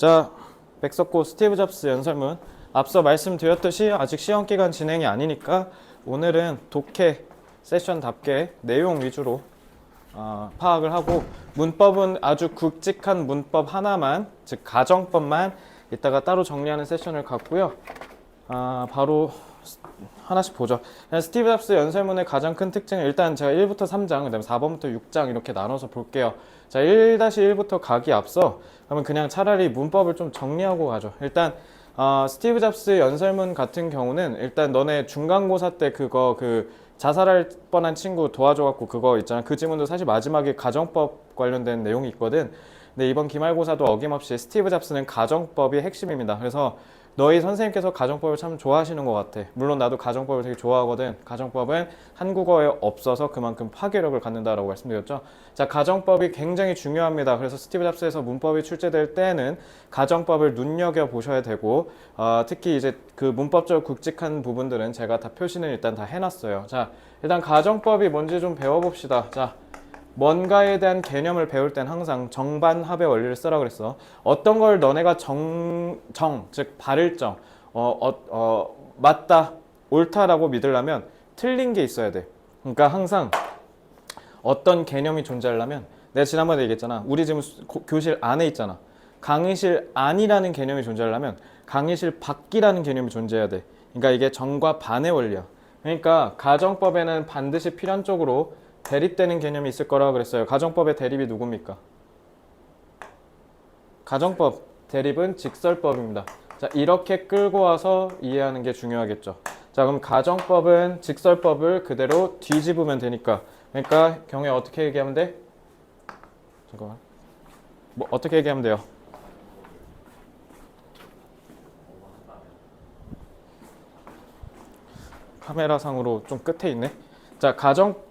자, 백석고 스티브 잡스 연설문. 앞서 말씀드렸듯이 아직 시험 기간 진행이 아니니까 오늘은 독해 세션답게 내용 위주로 파악을 하고, 문법은 아주 굵직한 문법 하나만, 즉 가정법만 이따가 따로 정리하는 세션을 갖고요. 바로 하나씩 보죠. 스티브 잡스 연설문의 가장 큰 특징은 일단 제가 1부터 3장, 그 다음에 4번부터 6장 이렇게 나눠서 볼게요. 자, 1-1부터 가기 앞서 그러면 그냥 차라리 문법을 좀 정리하고 가죠. 일단 스티브 잡스 연설문 같은 경우는 일단 너네 중간고사 때 그거 자살할 뻔한 친구 도와줘갖고 그거 있잖아. 그 지문도 사실 마지막에 가정법 관련된 내용이 있거든. 근데 이번 기말고사도 어김없이 스티브 잡스는 가정법이 핵심입니다. 그래서 너희 선생님께서 가정법을 참 좋아하시는 것 같아. 물론 나도 가정법을 되게 좋아하거든. 가정법은 한국어에 없어서 그만큼 파괴력을 갖는다라고 말씀드렸죠. 자, 가정법이 굉장히 중요합니다. 그래서 스티브 잡스에서 문법이 출제될 때는 가정법을 눈여겨보셔야 되고, 특히 이제 그 문법적으로 굵직한 부분들은 제가 다 표시는 일단 다 해놨어요. 자, 일단 가정법이 뭔지 좀 배워봅시다. 자, 뭔가에 대한 개념을 배울 땐 항상 정반합의 원리를 쓰라고 그랬어. 어떤 걸 너네가 즉 발을정, 맞다, 옳다라고 믿으려면 틀린 게 있어야 돼. 그러니까 항상 어떤 개념이 존재하려면, 내가 지난번에 얘기했잖아. 우리 지금 교실 안에 있잖아. 강의실 안이라는 개념이 존재하려면 강의실 밖이라는 개념이 존재해야 돼. 그러니까 이게 정과 반의 원리야. 그러니까 가정법에는 반드시 필연적으로 대립되는 개념이 있을 거라고 그랬어요. 가정법의 대립이 누굽니까? 가정법 대립은 직설법입니다. 자, 이렇게 끌고 와서 이해하는 게 중요하겠죠. 자, 그럼 가정법은 직설법을 그대로 뒤집으면 되니까, 그러니까 경우에 어떻게 얘기하면 돼? 잠깐만. 어떻게 얘기하면 돼요? 카메라상으로 좀 끝에 있네. 자,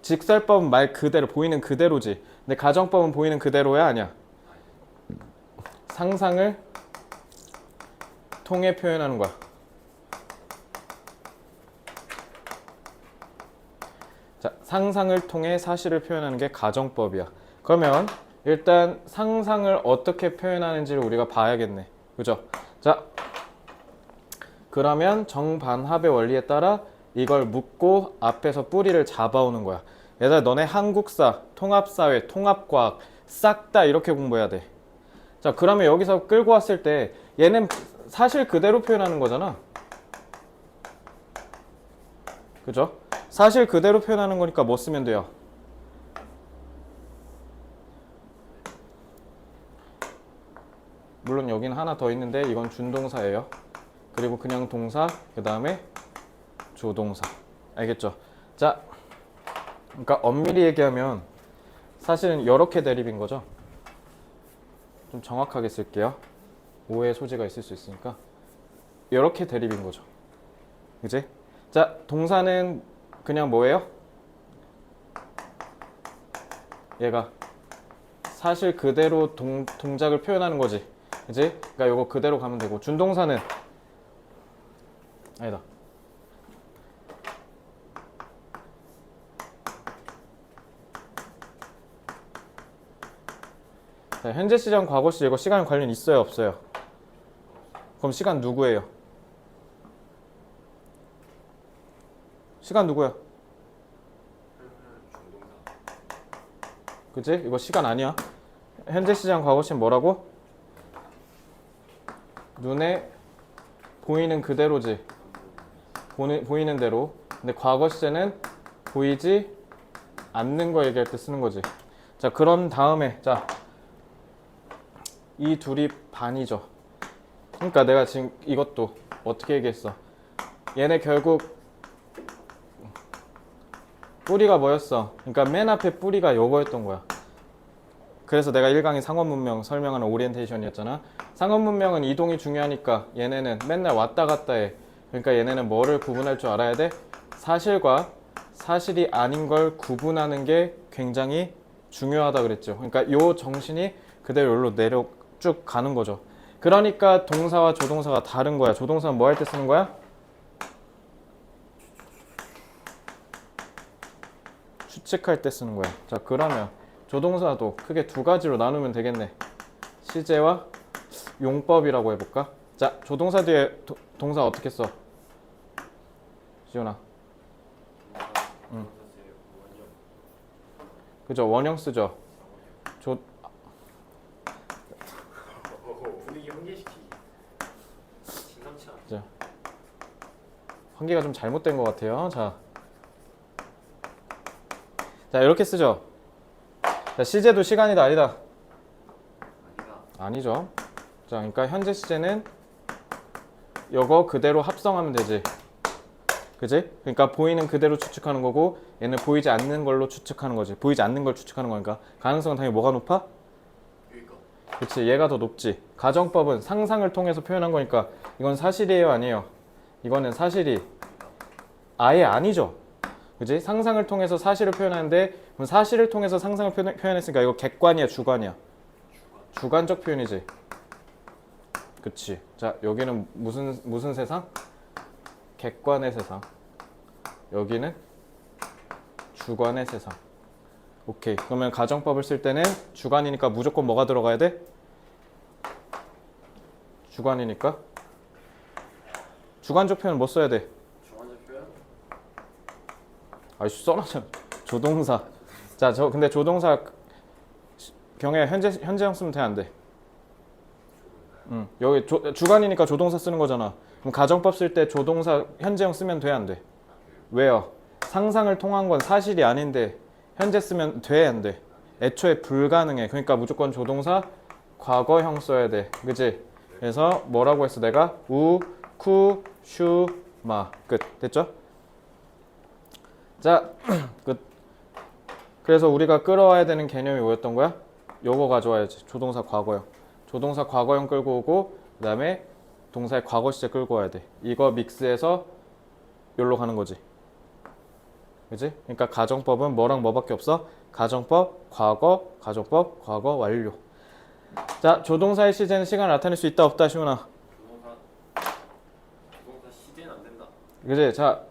직설법은 말 그대로, 보이는 그대로지. 근데 가정법은 보이는 그대로야, 아니야? 상상을 통해 표현하는 거야. 자, 상상을 통해 사실을 표현하는 게 가정법이야. 그러면 일단 상상을 어떻게 표현하는지를 우리가 봐야겠네. 그죠? 자, 그러면 정반합의 원리에 따라 이걸 묻고 앞에서 뿌리를 잡아오는 거야. 얘들아, 너네 한국사, 통합사회, 통합과학 싹 다 이렇게 공부해야 돼. 자, 그러면 여기서 끌고 왔을 때 얘는 사실 그대로 표현하는 거잖아. 그죠? 사실 그대로 표현하는 거니까 뭐 쓰면 돼요? 물론 여기는 하나 더 있는데 이건 준동사예요. 그리고 그냥 동사, 그 다음에 조동사. 알겠죠? 자, 그러니까 엄밀히 얘기하면 사실은 이렇게 대립인 거죠. 좀 정확하게 쓸게요. 오해 소지가 있을 수 있으니까. 이렇게 대립인 거죠. 그지? 자, 동사는 그냥 뭐예요? 얘가 사실 그대로 동작을 표현하는 거지. 그지? 그러니까 이거 그대로 가면 되고, 준동사는 아니다. 자, 현재 시점, 과거 시, 이거 시간 관련 있어요, 없어요? 그럼 시간 누구예요? 시간 누구야? 그치? 이거 시간 아니야. 현재 시점, 과거 시는 뭐라고? 눈에 보이는 그대로지. 보이는 대로. 근데 과거 시제는 보이지 않는 거 얘기할 때 쓰는 거지. 자, 그런 다음에, 자, 이 둘이 반이죠. 그러니까 내가 지금 이것도 어떻게 얘기했어? 얘네 결국 뿌리가 뭐였어? 그러니까 맨 앞에 뿌리가 요거였던 거야. 그래서 내가 1강의 상업문명 설명하는 오리엔테이션이었잖아. 상업문명은 이동이 중요하니까 얘네는 맨날 왔다 갔다 해. 그러니까 얘네는 뭐를 구분할 줄 알아야 돼? 사실과 사실이 아닌 걸 구분하는 게 굉장히 중요하다 그랬죠. 그러니까 요 정신이 그대로 여기로 내려 쭉 가는 거죠. 그러니까 동사와 조동사가 다른 거야. 조동사는 뭐 할 때 쓰는 거야? 추측할 때 쓰는 거야. 자, 그러면 조동사도 크게 두 가지로 나누면 되겠네. 시제와 용법이라고 해볼까? 자, 조동사 뒤에 동사 어떻게 써? 지훈아. 그죠? 원형 쓰죠. 분위기 환기시키기. 심상치 않아. 자, 환기가 좀 잘못된 것 같아요. 자, 이렇게 쓰죠. 자, 시제도 시간이다 아니다? 아니다. 아니죠. 자, 그러니까 현재 시제는 이거 그대로 합성하면 되지. 그지? 그러니까 보이는 그대로 추측하는 거고 얘는 보이지 않는 걸로 추측하는 거지. 보이지 않는 걸 추측하는 거니까 가능성은 당연히 뭐가 높아? 여기가. 그치, 얘가 더 높지. 가정법은 상상을 통해서 표현한 거니까 이건 사실이에요 아니에요? 이거는 사실이 아예 아니죠. 그지? 상상을 통해서 사실을 표현하는데 그럼 사실을 통해서 상상을 표현했으니까 이거 객관이야 주관이야? 주관적 표현이지. 그치. 자, 여기는 무슨 세상? 객관의 세상. 여기는 주관의 세상. 오케이. 그러면 가정법을 쓸 때는 주관이니까 무조건 뭐가 들어가야 돼? 주관이니까 주관적 표현 뭐 써야 돼? 주관적 표현. 아이씨 써놨잖아. 조동사. 자, 근데 조동사 경에 현재형 쓰면 돼 안 돼? 여기 주관이니까 조동사 쓰는 거잖아. 그럼 가정법 쓸 때 조동사 현재형 쓰면 돼 안 돼? 왜요? 상상을 통한 건 사실이 아닌데 현재 쓰면 돼 안 돼? 애초에 불가능해. 그러니까 무조건 조동사 과거형 써야 돼. 그치? 그래서 뭐라고 했어 내가? 우, 쿠, 슈, 마. 끝. 됐죠? 자, 끝. 그래서 우리가 끌어와야 되는 개념이 뭐였던 거야? 요거 가져와야지. 조동사 과거형. 조동사 과거형 끌고 오고 그 다음에 동사의 과거 시제 끌고 와야 돼. 이거 믹스해서 여기로 가는 거지. 그지? 그러니까 가정법은 뭐랑 뭐밖에 없어? 가정법, 과거, 가정법, 과거, 완료. 자, 조동사의 시제는 시간을 나타낼 수 있다 없다 시훈아? 조동사 시제는 안 된다. 그지? 자,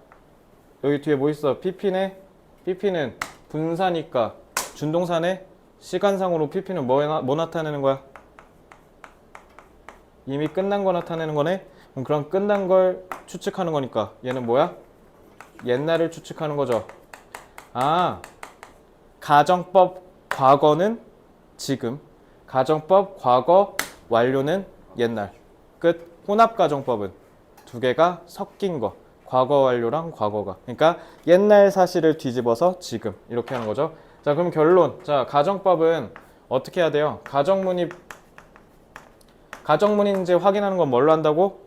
여기 뒤에 뭐 있어? PP네? PP는 분사니까 준동사네? 시간상으로 PP는 뭐 나타내는 거야? 이미 끝난 거 나타내는 거네? 그럼 끝난 걸 추측하는 거니까 얘는 뭐야? 옛날을 추측하는 거죠. 아, 가정법 과거는 지금, 가정법 과거 완료는 옛날. 끝. 혼합가정법은 두 개가 섞인 거. 과거 완료랑 과거가. 그러니까 옛날 사실을 뒤집어서 지금 이렇게 하는 거죠. 자, 그럼 결론. 자, 가정법은 어떻게 해야 돼요? 가정문인지 확인하는 건 뭘로 한다고?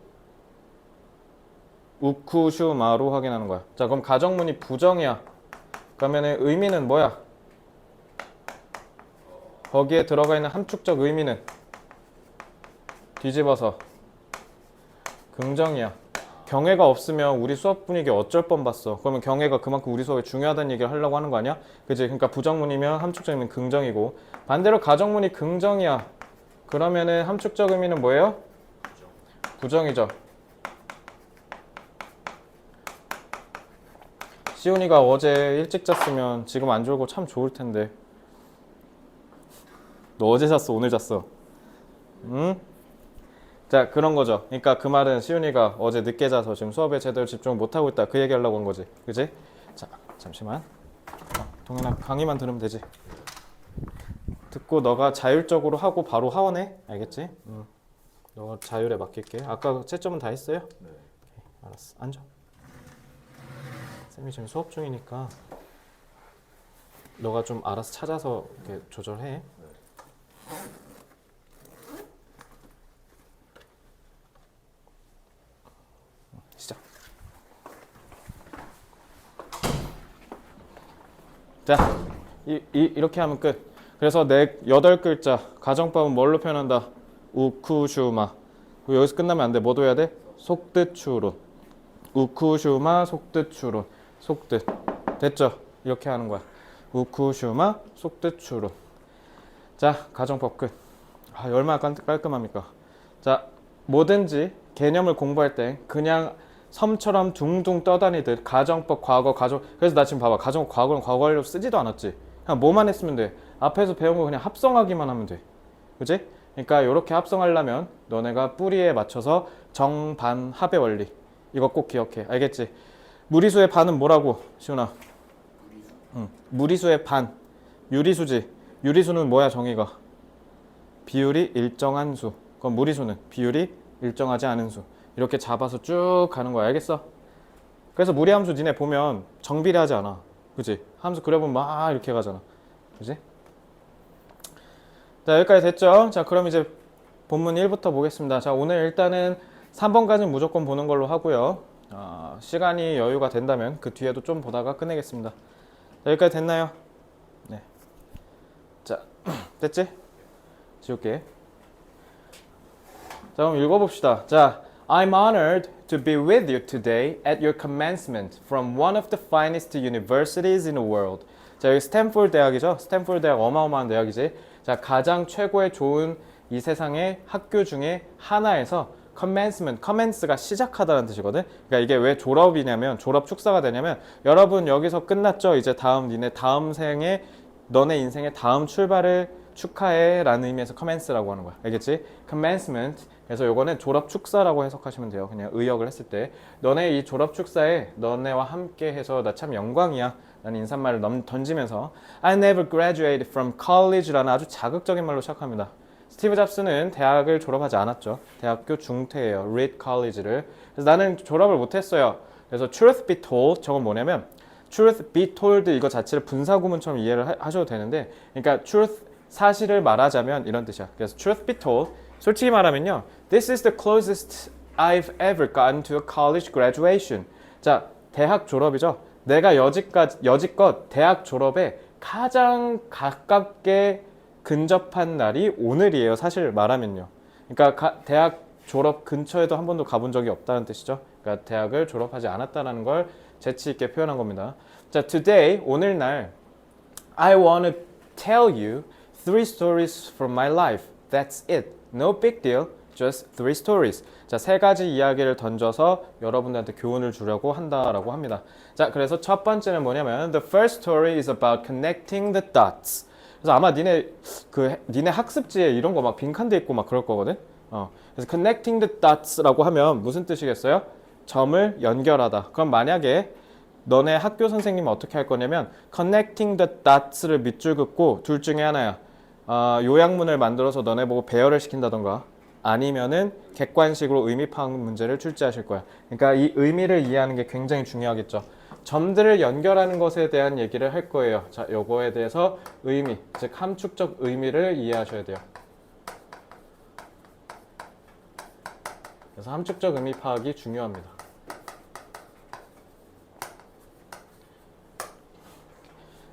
우쿠슈마로 확인하는 거야. 자, 그럼 가정문이 부정이야. 그러면 의미는 뭐야? 거기에 들어가 있는 함축적 의미는 뒤집어서 긍정이야. 경애가 없으면 우리 수업 분위기 어쩔 뻔 봤어. 그러면 경애가 그만큼 우리 수업에 중요하다는 얘기를 하려고 하는 거 아니야? 그치? 그러니까 부정문이면 함축적 의미는 긍정이고 반대로 가정문이 긍정이야. 그러면은 함축적 의미는 뭐예요? 부정이죠. 시훈이가 어제 일찍 잤으면 지금 안 졸고 참 좋을 텐데. 너 어제 잤어? 오늘 잤어? 응? 자, 그런 거죠. 그러니까 그 말은 시훈이가 어제 늦게 자서 지금 수업에 제대로 집중 못하고 있다. 그 얘기하려고 한 거지. 그지? 자, 잠시만. 동현아, 강의만 들으면 되지. 듣고 너가 자율적으로 하고 바로 하원해. 알겠지? 너가 자율에 맡길게. 아까 채점은 다 했어요? 네. 오케이, 알았어. 앉아. 쌤이 지금 수업 중이니까 너가 좀 알아서 찾아서 이렇게 조절해. 시작. 자, 이렇게 하면 끝. 그래서 네 8글자 가정법은 뭘로 표현한다? 우쿠슈마. 여기서 끝나면 안 돼. 뭐도 해야 돼? 속뜻 추론. 우쿠슈마 속뜻 추론. 속뜻. 됐죠? 이렇게 하는 거야. 우쿠슈마 속뜻 추론. 자, 가정법 끝. 아, 얼마나 깔끔합니까? 자, 뭐든지 개념을 공부할 때 그냥 섬처럼 둥둥 떠다니듯 가정법, 과거, 가정. 그래서 나 지금 봐봐. 가정법, 과거는 과거 완료 쓰지도 않았지. 그냥 뭐만 했으면 돼. 앞에서 배운 거 그냥 합성하기만 하면 돼. 그치? 그러니까 이렇게 합성하려면 너네가 뿌리에 맞춰서 정반합의 원리. 이거 꼭 기억해. 알겠지? 무리수의 반은 뭐라고? 시훈아. 무리수. 응. 무리수의 반. 유리수지. 유리수는 뭐야 정의가? 비율이 일정한 수. 그럼 무리수는 비율이 일정하지 않은 수. 이렇게 잡아서 쭉 가는 거야. 알겠어? 그래서 무리함수 니네 보면 정비례하지 않아. 그지? 함수 그려보면 막 이렇게 가잖아. 그지? 자, 여기까지 됐죠? 자, 그럼 이제 본문 1부터 보겠습니다. 자, 오늘 일단은 3번까지는 무조건 보는 걸로 하고요. 시간이 여유가 된다면 그 뒤에도 좀 보다가 끝내겠습니다. 자, 여기까지 됐나요? 네. 자, 됐지? 지울게. 자, 그럼 읽어봅시다. 자, I'm honored to be with you today at your commencement from one of the finest universities in the world. 자, 여기 스탠포드 대학이죠? 스탠포드 대학 어마어마한 대학이지. 자, 가장 최고의 좋은 이 세상의 학교 중에 하나에서 commence가 시작하다는 뜻이거든. 그러니까 이게 왜 졸업이냐면 졸업 축사가 되냐면 여러분 여기서 끝났죠? 이제 다음 니네 다음 생에 너네 인생의 다음 출발을 축하해 라는 의미에서 commence라고 하는 거야. 알겠지? commencement. 그래서 요거는 졸업 축사라고 해석하시면 돼요. 그냥 의역을 했을 때 너네 이 졸업 축사에 너네와 함께 해서 나 참 영광이야 라는 인사말을 던지면서 I never graduated from college라는 아주 자극적인 말로 시작합니다. 스티브 잡스는 대학을 졸업하지 않았죠. 대학교 중퇴예요. Reed College를. 그래서 나는 졸업을 못했어요. 그래서 truth be told 저건 뭐냐면 truth be told 이거 자체를 분사구문처럼 이해를 하셔도 되는데 그러니까 truth 사실을 말하자면 이런 뜻이야. 그래서 truth be told 솔직히 말하면요. This is the closest I've ever gotten to a college graduation. 자, 대학 졸업이죠. 내가 여지껏 대학 졸업에 가장 가깝게 근접한 날이 오늘이에요. 사실 말하면요. 그러니까 대학 졸업 근처에도 한 번도 가본 적이 없다는 뜻이죠. 그러니까 대학을 졸업하지 않았다는 걸 재치 있게 표현한 겁니다. 자, today 오늘날 I want to tell you 3 stories from my life. That's it. No big deal. Just 3 stories. 자, 3가지 이야기를 던져서 여러분들한테 교훈을 주려고 한다라고 합니다. 자, 그래서 첫 번째는 뭐냐면 The first story is about connecting the dots. 그래서 아마 니네 학습지에 이런 거 막 빈칸돼 있고 막 그럴 거거든. 그래서 connecting the dots라고 하면 무슨 뜻이겠어요? 점을 연결하다. 그럼 만약에 너네 학교 선생님은 어떻게 할 거냐면 connecting the dots를 밑줄 긋고 둘 중에 하나야. 요약문을 만들어서 너네 보고 배열을 시킨다던가 아니면은 객관식으로 의미 파악 문제를 출제하실 거야. 그러니까 이 의미를 이해하는 게 굉장히 중요하겠죠. 점들을 연결하는 것에 대한 얘기를 할 거예요. 자, 요거에 대해서 의미, 즉 함축적 의미를 이해하셔야 돼요. 그래서 함축적 의미 파악이 중요합니다.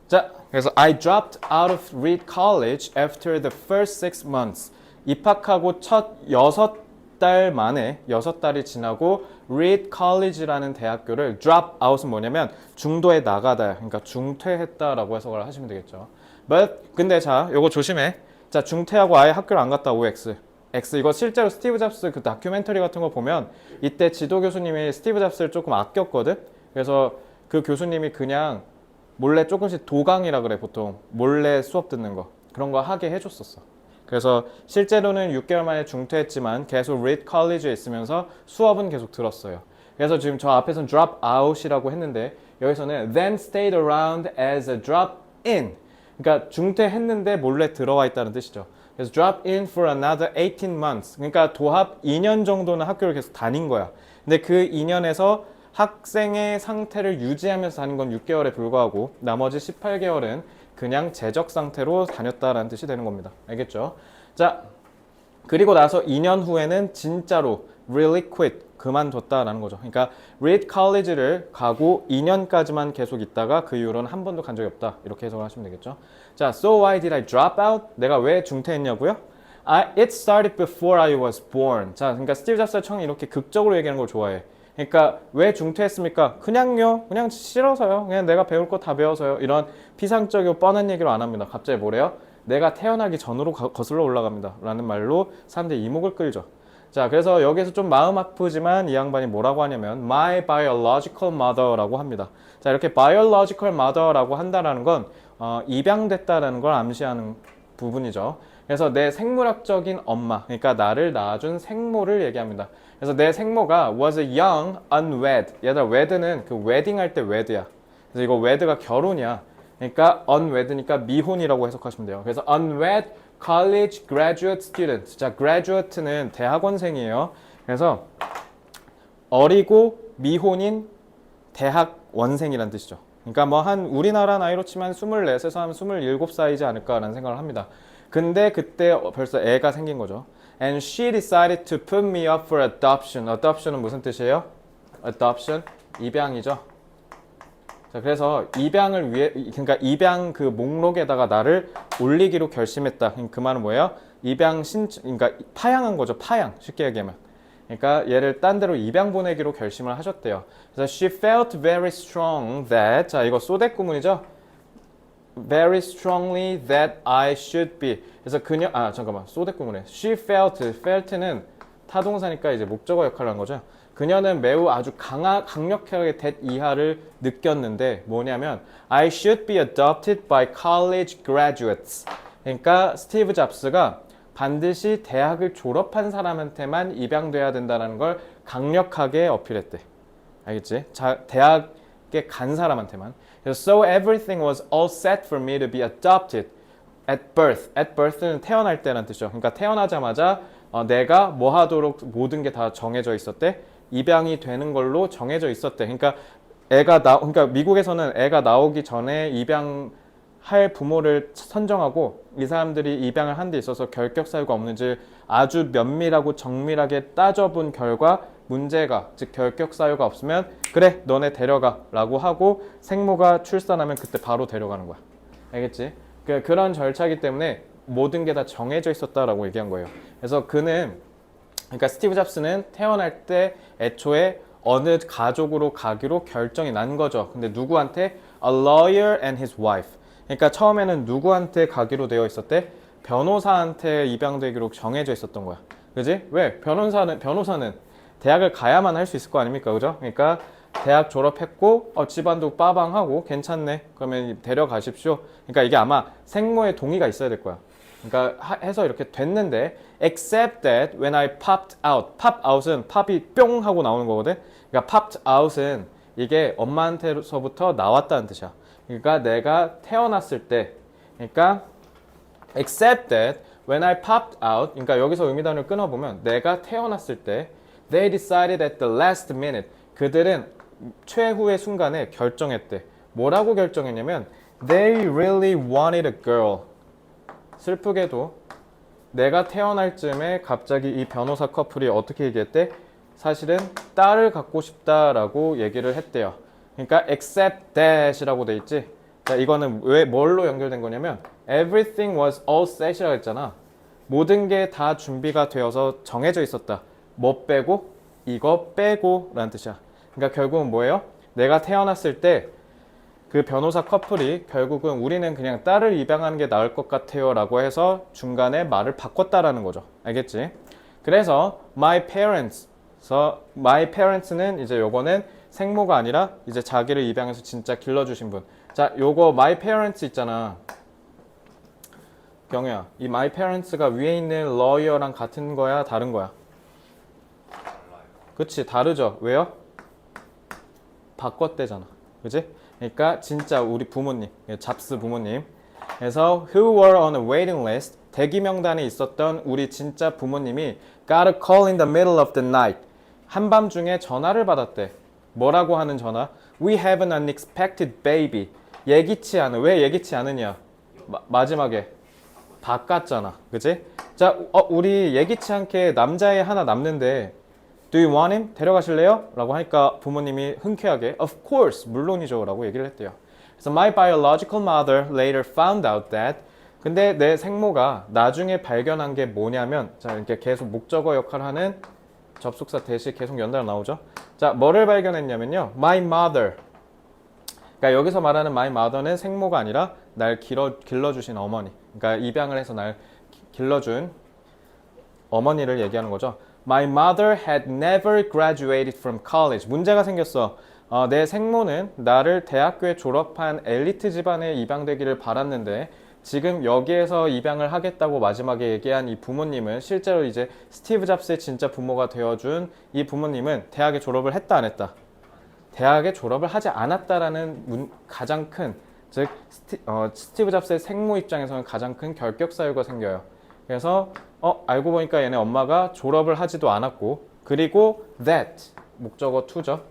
자, 그래서 I dropped out of Reed College after the first 6 months. 입학하고 첫 6달 만에 6달이 지나고 Reed College라는 대학교를 drop out은 뭐냐면 중도에 나가다. 그러니까 중퇴했다라고 해석을 하시면 되겠죠. 근데 자, 요거 조심해. 자, 중퇴하고 아예 학교를 안 갔다 OX. X 이거 실제로 스티브 잡스 그 다큐멘터리 같은 거 보면 이때 지도 교수님이 스티브 잡스를 조금 아꼈거든. 그래서 그 교수님이 그냥 몰래 조금씩 도강이라 그래 보통 몰래 수업 듣는 거 그런 거 하게 해줬었어. 그래서 실제로는 6개월 만에 중퇴했지만 계속 Reed College에 있으면서 수업은 계속 들었어요. 그래서 지금 저 앞에서는 drop out이라고 했는데 여기서는 then stayed around as a drop in. 그러니까 중퇴했는데 몰래 들어와 있다는 뜻이죠. 그래서 drop in for another 18 months. 그러니까 도합 2년 정도는 학교를 계속 다닌 거야. 근데 그 2년에서 학생의 상태를 유지하면서 다닌 건 6개월에 불과하고 나머지 18개월은 그냥 재적 상태로 다녔다라는 뜻이 되는 겁니다. 알겠죠? 자, 그리고 나서 2년 후에는 진짜로 really quit, 그만뒀다라는 거죠. 그러니까 Reed College를 가고 2년까지만 계속 있다가 그 이후로는 한 번도 간 적이 없다. 이렇게 해석을 하시면 되겠죠. 자, so why did I drop out? 내가 왜 중퇴했냐고요? It started before I was born. 자, 그러니까 스티브 잡스가 처음에 이렇게 극적으로 얘기하는 걸 좋아해. 그러니까 왜 중퇴했습니까? 그냥요. 그냥 싫어서요. 그냥 내가 배울 거 다 배워서요. 이런 피상적이고 뻔한 얘기로 안 합니다. 갑자기 뭐래요? 내가 태어나기 전으로 거슬러 올라갑니다. 라는 말로 사람들이 이목을 끌죠. 자, 그래서 여기서 좀 마음 아프지만 이 양반이 뭐라고 하냐면 My biological mother라고 합니다. 자, 이렇게 biological mother라고 한다라는 건 입양됐다라는 걸 암시하는 부분이죠. 그래서 내 생물학적인 엄마, 그러니까 나를 낳아준 생모를 얘기합니다. 그래서 내 생모가 was a young unwed. 얘들아, wed는 그 웨딩 할 때 wed야. 그래서 이거 wed가 결혼이야. 그러니까 unwed니까 미혼이라고 해석하시면 돼요. 그래서 unwed college graduate student. 자, graduate는 대학원생이에요. 그래서 어리고 미혼인 대학원생이란 뜻이죠. 그러니까 뭐 한 우리나라 나이로 치면 24에서 한 27살이지 않을까라는 생각을 합니다. 근데 그때 벌써 애가 생긴 거죠. And she decided to put me up for adoption. Adoption은 무슨 뜻이에요? Adoption, 입양이죠. 자, 그래서 입양을 위해, 그러니까 입양 그 목록에다가 나를 올리기로 결심했다. 그 말은 뭐예요? 입양 그러니까 파양한 거죠. 파양, 쉽게 얘기하면. 그러니까 얘를 딴 데로 입양 보내기로 결심을 하셨대요. 그래서 she felt very strong that, 자, 이거 소댓 구문이죠. very strongly that I should be. 그래서 잠깐만, 소댓 구문에 she felt는 타동사니까 이제 목적어 역할을 한 거죠. 그녀는 매우 아주 강력하게 that 이하를 느꼈는데 뭐냐면 I should be adopted by college graduates. 그러니까 스티브 잡스가 반드시 대학을 졸업한 사람한테만 입양돼야 된다는 걸 강력하게 어필했대. 알겠지? 대학에 간 사람한테만. So everything was all set for me to be adopted at birth. At birth는 태어날 때라는 뜻이죠. 그러니까 태어나자마자 내가 뭐 하도록 모든 게 다 정해져 있었대. 입양이 되는 걸로 정해져 있었대. 그러니까 그러니까 미국에서는 애가 나오기 전에 입양할 부모를 선정하고 이 사람들이 입양을 한 데 있어서 결격 사유가 없는지 아주 면밀하고 정밀하게 따져본 결과 문제가, 즉 결격 사유가 없으면 그래 너네 데려가 라고 하고 생모가 출산하면 그때 바로 데려가는 거야. 알겠지? 그런 절차이기 때문에 모든 게 다 정해져 있었다라고 얘기한 거예요. 그래서 그러니까 스티브 잡스는 태어날 때 애초에 어느 가족으로 가기로 결정이 난 거죠. 근데 누구한테? A lawyer and his wife. 그러니까 처음에는 누구한테 가기로 되어 있었대? 변호사한테 입양되기로 정해져 있었던 거야. 그지? 왜? 변호사는 대학을 가야만 할 수 있을 거 아닙니까? 그죠? 그러니까 대학 졸업했고 집안도 빠방하고 괜찮네. 그러면 데려가십시오. 그러니까 이게 아마 생모의 동의가 있어야 될 거야. 그러니까 해서 이렇게 됐는데 except that when I popped out. pop out은 팝이 뿅 하고 나오는 거거든. 그러니까 popped out은 이게 엄마한테서부터 나왔다는 뜻이야. 그러니까 내가 태어났을 때 그러니까 except that when I popped out 그러니까 여기서 의미단을 끊어보면 내가 태어났을 때 they decided at the last minute 그들은 최후의 순간에 결정했대. 뭐라고 결정했냐면 they really wanted a girl. 슬프게도 내가 태어날 즈음에 갑자기 이 변호사 커플이 어떻게 얘기했대? 사실은 딸을 갖고 싶다라고 얘기를 했대요. 그러니까 except that이라고 돼 있지. 자, 이거는 왜 뭘로 연결된 거냐면 everything was all set이라고 했잖아. 모든 게 다 준비가 되어서 정해져 있었다. 뭐 빼고? 이거 빼고 라는 뜻이야. 그러니까 결국은 뭐예요? 내가 태어났을 때 그 변호사 커플이 결국은 우리는 그냥 딸을 입양하는 게 나을 것 같아요 라고 해서 중간에 말을 바꿨다라는 거죠. 알겠지? 그래서 my parents는 이제 요거는 생모가 아니라 이제 자기를 입양해서 진짜 길러주신 분. 자, 요거 my parents 있잖아. 경우야, 이 my parents가 위에 있는 lawyer랑 같은 거야? 다른 거야? 그치, 다르죠. 왜요? 바꿨대잖아. 그치? 그러니까 진짜 우리 부모님, 잡스 부모님. 그래서 who were on a waiting list, 대기 명단에 있었던 우리 진짜 부모님이 got a call in the middle of the night. 한밤중에 전화를 받았대. 뭐라고 하는 전화? We have an unexpected baby. 예기치 않은. 왜 예기치 않으냐? 마지막에 바꿨잖아. 그치? 자, 우리 예기치 않게 남자애 하나 남는데 Do you want him? 데려가실래요? 라고 하니까 부모님이 흔쾌하게 Of course, 물론이죠 라고 얘기를 했대요. 그래서 My biological mother later found out that 근데 내 생모가 나중에 발견한 게 뭐냐면 자, 이렇게 계속 목적어 역할을 하는 접속사 대시 계속 연달아 나오죠. 자, 뭐를 발견했냐면요. My mother. 그러니까 여기서 말하는 my mother는 생모가 아니라 날 길러주신 어머니. 그러니까 입양을 해서 날 길러준 어머니를 얘기하는 거죠. My mother had never graduated from college. 문제가 생겼어. 내 생모는 나를 대학교에 졸업한 엘리트 집안에 입양되기를 바랐는데 지금 여기에서 입양을 하겠다고 마지막에 얘기한 이 부모님은 실제로 이제 스티브 잡스의 진짜 부모가 되어준 이 부모님은 대학에 졸업을 했다 안 했다? 대학에 졸업을 하지 않았다라는 가장 큰, 즉 스티브 잡스의 생모 입장에서는 가장 큰 결격 사유가 생겨요. 그래서 알고 보니까 얘네 엄마가 졸업을 하지도 않았고, 그리고 that 목적어 to죠.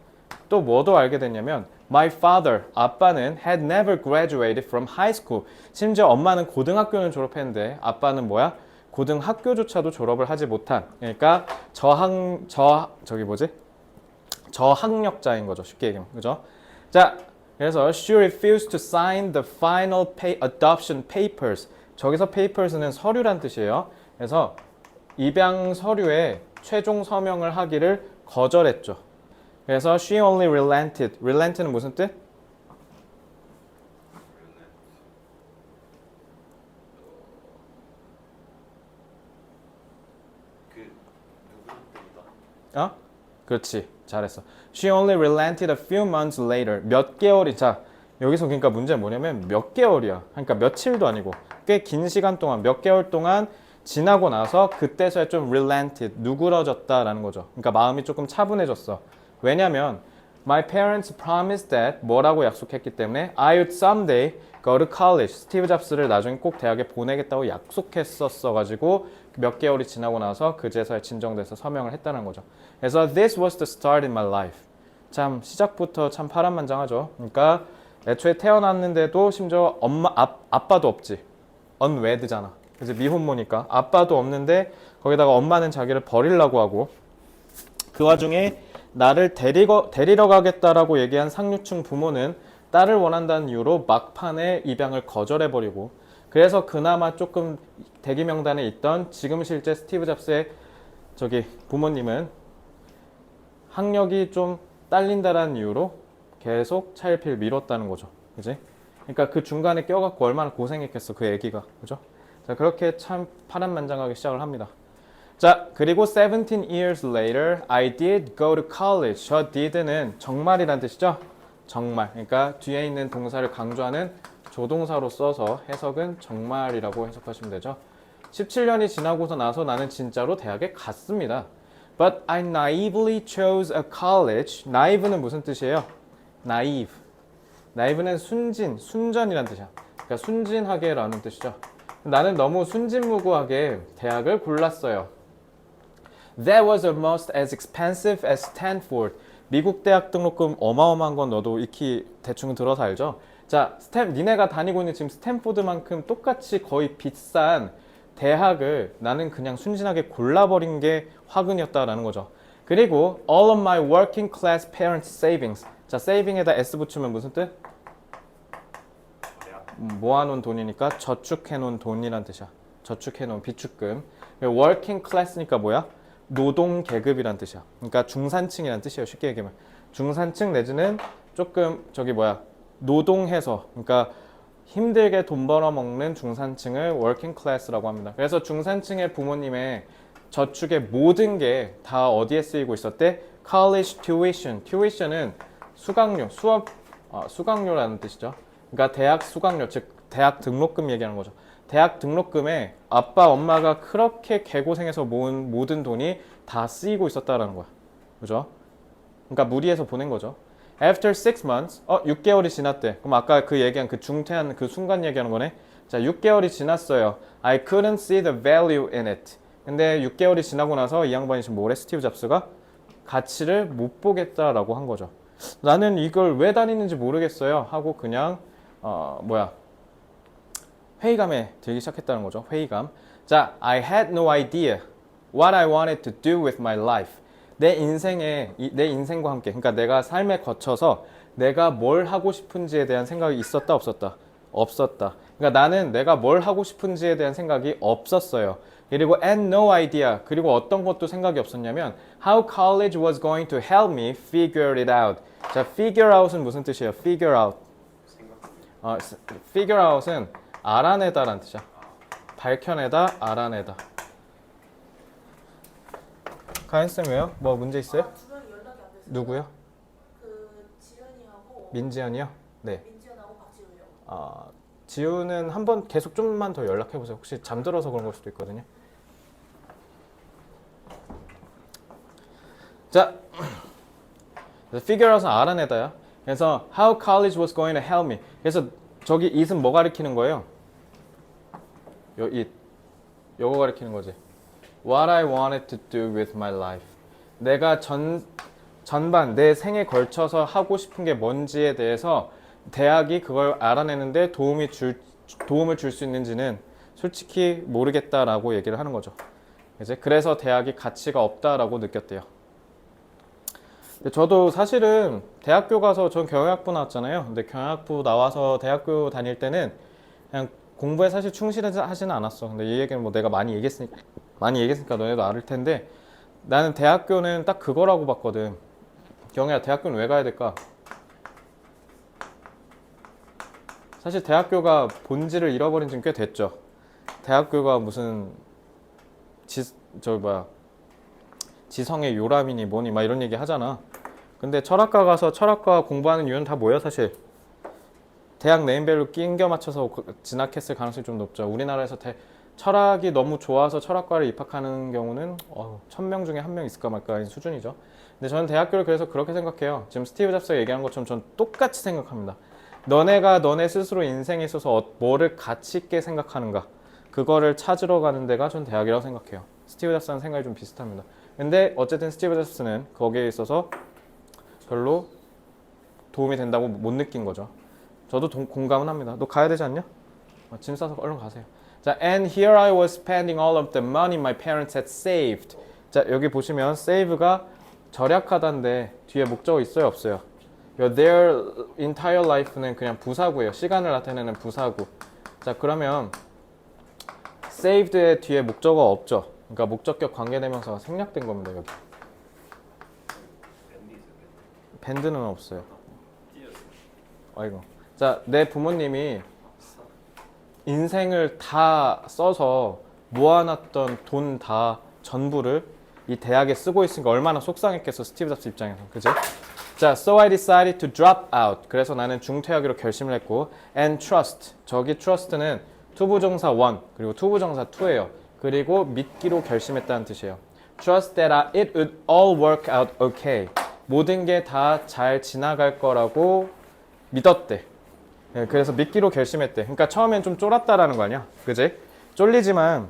또 뭐도 알게 됐냐면 my father 아빠는 had never graduated from high school. 심지어 엄마는 고등학교는 졸업했는데 아빠는 뭐야? 고등학교조차도 졸업을 하지 못한. 그러니까 저학력자인 거죠. 쉽게 얘기하면. 그죠? 자, 그래서 she refused to sign the final adoption papers. 저기서 papers는 서류란 뜻이에요. 그래서 입양 서류에 최종 서명을 하기를 거절했죠. 그래서 she only relented. relent는 무슨 뜻? 그렇지. 잘했어. She only relented a few months later. 몇 개월이, 자, 여기서 그러니까 문제는 뭐냐면 몇 개월이야. 그러니까 며칠도 아니고 꽤 긴 시간 동안, 몇 개월 동안 지나고 나서 그때서야 좀 relented, 누그러졌다라는 거죠. 그러니까 마음이 조금 차분해졌어. 왜냐면 my parents promised that 뭐라고 약속했기 때문에 I would someday go to college. 스티브 잡스를 나중에 꼭 대학에 보내겠다고 약속했었어 가지고 몇 개월이 지나고 나서 그제서야 진정돼서 서명을 했다는 거죠. 그래서 this was the start in my life. 참 시작부터 참 파란만장하죠. 그러니까 애초에 태어났는데도 심지어 아빠도 없지. unwed잖아. 그래서 미혼모니까 아빠도 없는데 거기다가 엄마는 자기를 버리려고 하고 그 와중에 나를 데리러 가겠다라고 얘기한 상류층 부모는 딸을 원한다는 이유로 막판에 입양을 거절해버리고 그래서 그나마 조금 대기 명단에 있던 지금 실제 스티브 잡스의 부모님은 학력이 좀 딸린다라는 이유로 계속 차일피일 미뤘다는 거죠. 그지? 그러니까 그 중간에 껴갖고 얼마나 고생했겠어 그 애기가. 그죠? 자, 그렇게 참 파란만장하게 시작을 합니다. 자, 그리고 17 years later, I did go to college. 저 did는 정말이란 뜻이죠? 정말. 그러니까 뒤에 있는 동사를 강조하는 조동사로 써서 해석은 정말이라고 해석하시면 되죠. 17년이 지나고서 나서 나는 진짜로 대학에 갔습니다. But I naively chose a college. naive는 무슨 뜻이에요? naive. naive는 순전이란 뜻이야. 그러니까 순진하게라는 뜻이죠. 나는 너무 순진무구하게 대학을 골랐어요. That was almost as expensive as Stanford. 미국 대학 등록금 어마어마한 건 너도 익히 대충 들어서 알죠? 자, 니네가 다니고 있는 지금 스탠포드만큼 똑같이 거의 비싼 대학을 나는 그냥 순진하게 골라버린 게 화근이었다라는 거죠. 그리고 all of my working class parents' savings. 자, saving에다 s 붙이면 무슨 뜻? 모아놓은 돈이니까 저축해놓은 돈이란 뜻이야. 저축해놓은 비축금. working class니까 뭐야? 노동 계급이란 뜻이야. 그러니까 중산층이란 뜻이에요. 쉽게 얘기하면 중산층 내지는 조금 노동해서 그러니까 힘들게 돈 벌어먹는 중산층을 working class라고 합니다. 그래서 중산층의 부모님의 저축의 모든 게 다 어디에 쓰이고 있었대? college tuition. tuition은 수강료, 수강료라는 뜻이죠. 그러니까 대학 수강료, 즉 대학 등록금 얘기하는 거죠. 대학 등록금에 아빠, 엄마가 그렇게 개고생해서 모은 모든 돈이 다 쓰이고 있었다라는 거야. 그죠? 그러니까 무리해서 보낸 거죠. After 6 months, 6개월이 지났대. 그럼 아까 그 얘기한 그 중퇴한 그 순간 얘기하는 거네. 자, 6개월이 지났어요. I couldn't see the value in it. 근데 6개월이 지나고 나서 이 양반이 지금 뭐래? 스티브 잡스가 가치를 못 보겠다라고 한 거죠. 나는 이걸 왜 다니는지 모르겠어요. 하고 그냥 회의감에 들기 시작했다는 거죠. 회의감. 자, I had no idea what I wanted to do with my life. 내 인생과 함께, 그러니까 내가 삶에 거쳐서 내가 뭘 하고 싶은지에 대한 생각이 있었다, 없었다? 없었다. 그러니까 나는 내가 뭘 하고 싶은지에 대한 생각이 없었어요. 그리고 and no idea. 그리고 어떤 것도 생각이 없었냐면 how college was going to help me figure it out. 자, figure out은 무슨 뜻이에요? figure out. figure out은 알아내다라는 뜻이야. 밝혀내다, 알아내다. 가인쌤 왜요? 뭐 문제 있어요? 주변에 연락이 안 됐어요. 누구요? 그 지연이하고 민지연이요? 네. 민지연하고 박지우요. 지우는 한번 계속 좀만 더 연락해 보세요. 혹시 잠들어서 그런 걸 수도 있거든요. 자, figureout은 알아내다요. 그래서 how college was going to help me. 그래서 저기 it은 뭐 가리키는 거예요? 요 it. 요거 가리키는 거지. What I wanted to do with my life. 내가 전반 내 생에 걸쳐서 하고 싶은 게 뭔지에 대해서 대학이 그걸 알아내는데 도움을 줄 수 있는지는 솔직히 모르겠다라고 얘기를 하는 거죠. 이제 그래서 대학이 가치가 없다라고 느꼈대요. 근데 저도 사실은 대학교 가서 전 경영학부 나왔잖아요. 근데 경영학부 나와서 대학교 다닐 때는 그냥 공부에 사실 충실하지는 않았어. 근데 이 얘기는 뭐 내가 많이 얘기했으니까 너네도 알을 텐데 나는 대학교는 딱 그거라고 봤거든. 경혜야, 대학교는 왜 가야 될까? 사실 대학교가 본질을 잃어버린 지는 꽤 됐죠. 대학교가 무슨 지성의 요람이니 뭐니 막 이런 얘기 하잖아. 근데 철학과 가서 철학과 공부하는 이유는 다 뭐야 사실? 대학 네임밸류 낑겨 맞춰서 진학했을 가능성이 좀 높죠. 우리나라에서 철학이 너무 좋아서 철학과를 입학하는 경우는 1000명 중에 1명 있을까 말까인 수준이죠. 근데 저는 대학교를 그래서 그렇게 생각해요. 지금 스티브 잡스가 얘기한 것처럼 전 똑같이 생각합니다. 너네가 너네 스스로 인생에 있어서 뭐를 가치 있게 생각하는가, 그거를 찾으러 가는 데가 전 대학이라고 생각해요. 스티브 잡스랑 생각이 좀 비슷합니다. 근데 어쨌든 스티브 잡스는 거기에 있어서 별로 도움이 된다고 못 느낀 거죠. 저도 공감은 합니다. 너 가야 되지 않냐? 짐 싸서 얼른 가세요. 자, and here I was spending all of the money my parents had saved. 자, 여기 보시면 save가 절약하다인데 뒤에 목적어 있어요, 없어요? their entire life는 그냥 부사구예요. 시간을 나타내는 부사구. 자, 그러면 saved의 뒤에 목적어 없죠. 그러니까 목적격 관계대명사가 생략된 겁니다, 여기. 밴드는 없어요. 아이고. 자, 내 부모님이 인생을 다 써서 모아놨던 돈 다 전부를 이 대학에 쓰고 있으니까 얼마나 속상했겠어, 스티브 잡스 입장에서. 그지? 자, so I decided to drop out. 그래서 나는 중퇴하기로 결심을 했고, and trust. 저기 trust는 투부정사 one 그리고 투부정사 two예요. 그리고 믿기로 결심했다는 뜻이에요. Trust that it would all work out okay. 모든 게 다 잘 지나갈 거라고 믿었대. 네, 그래서 믿기로 결심했대. 그러니까 처음엔 좀 쫄았다라는 거 아니야? 그지? 쫄리지만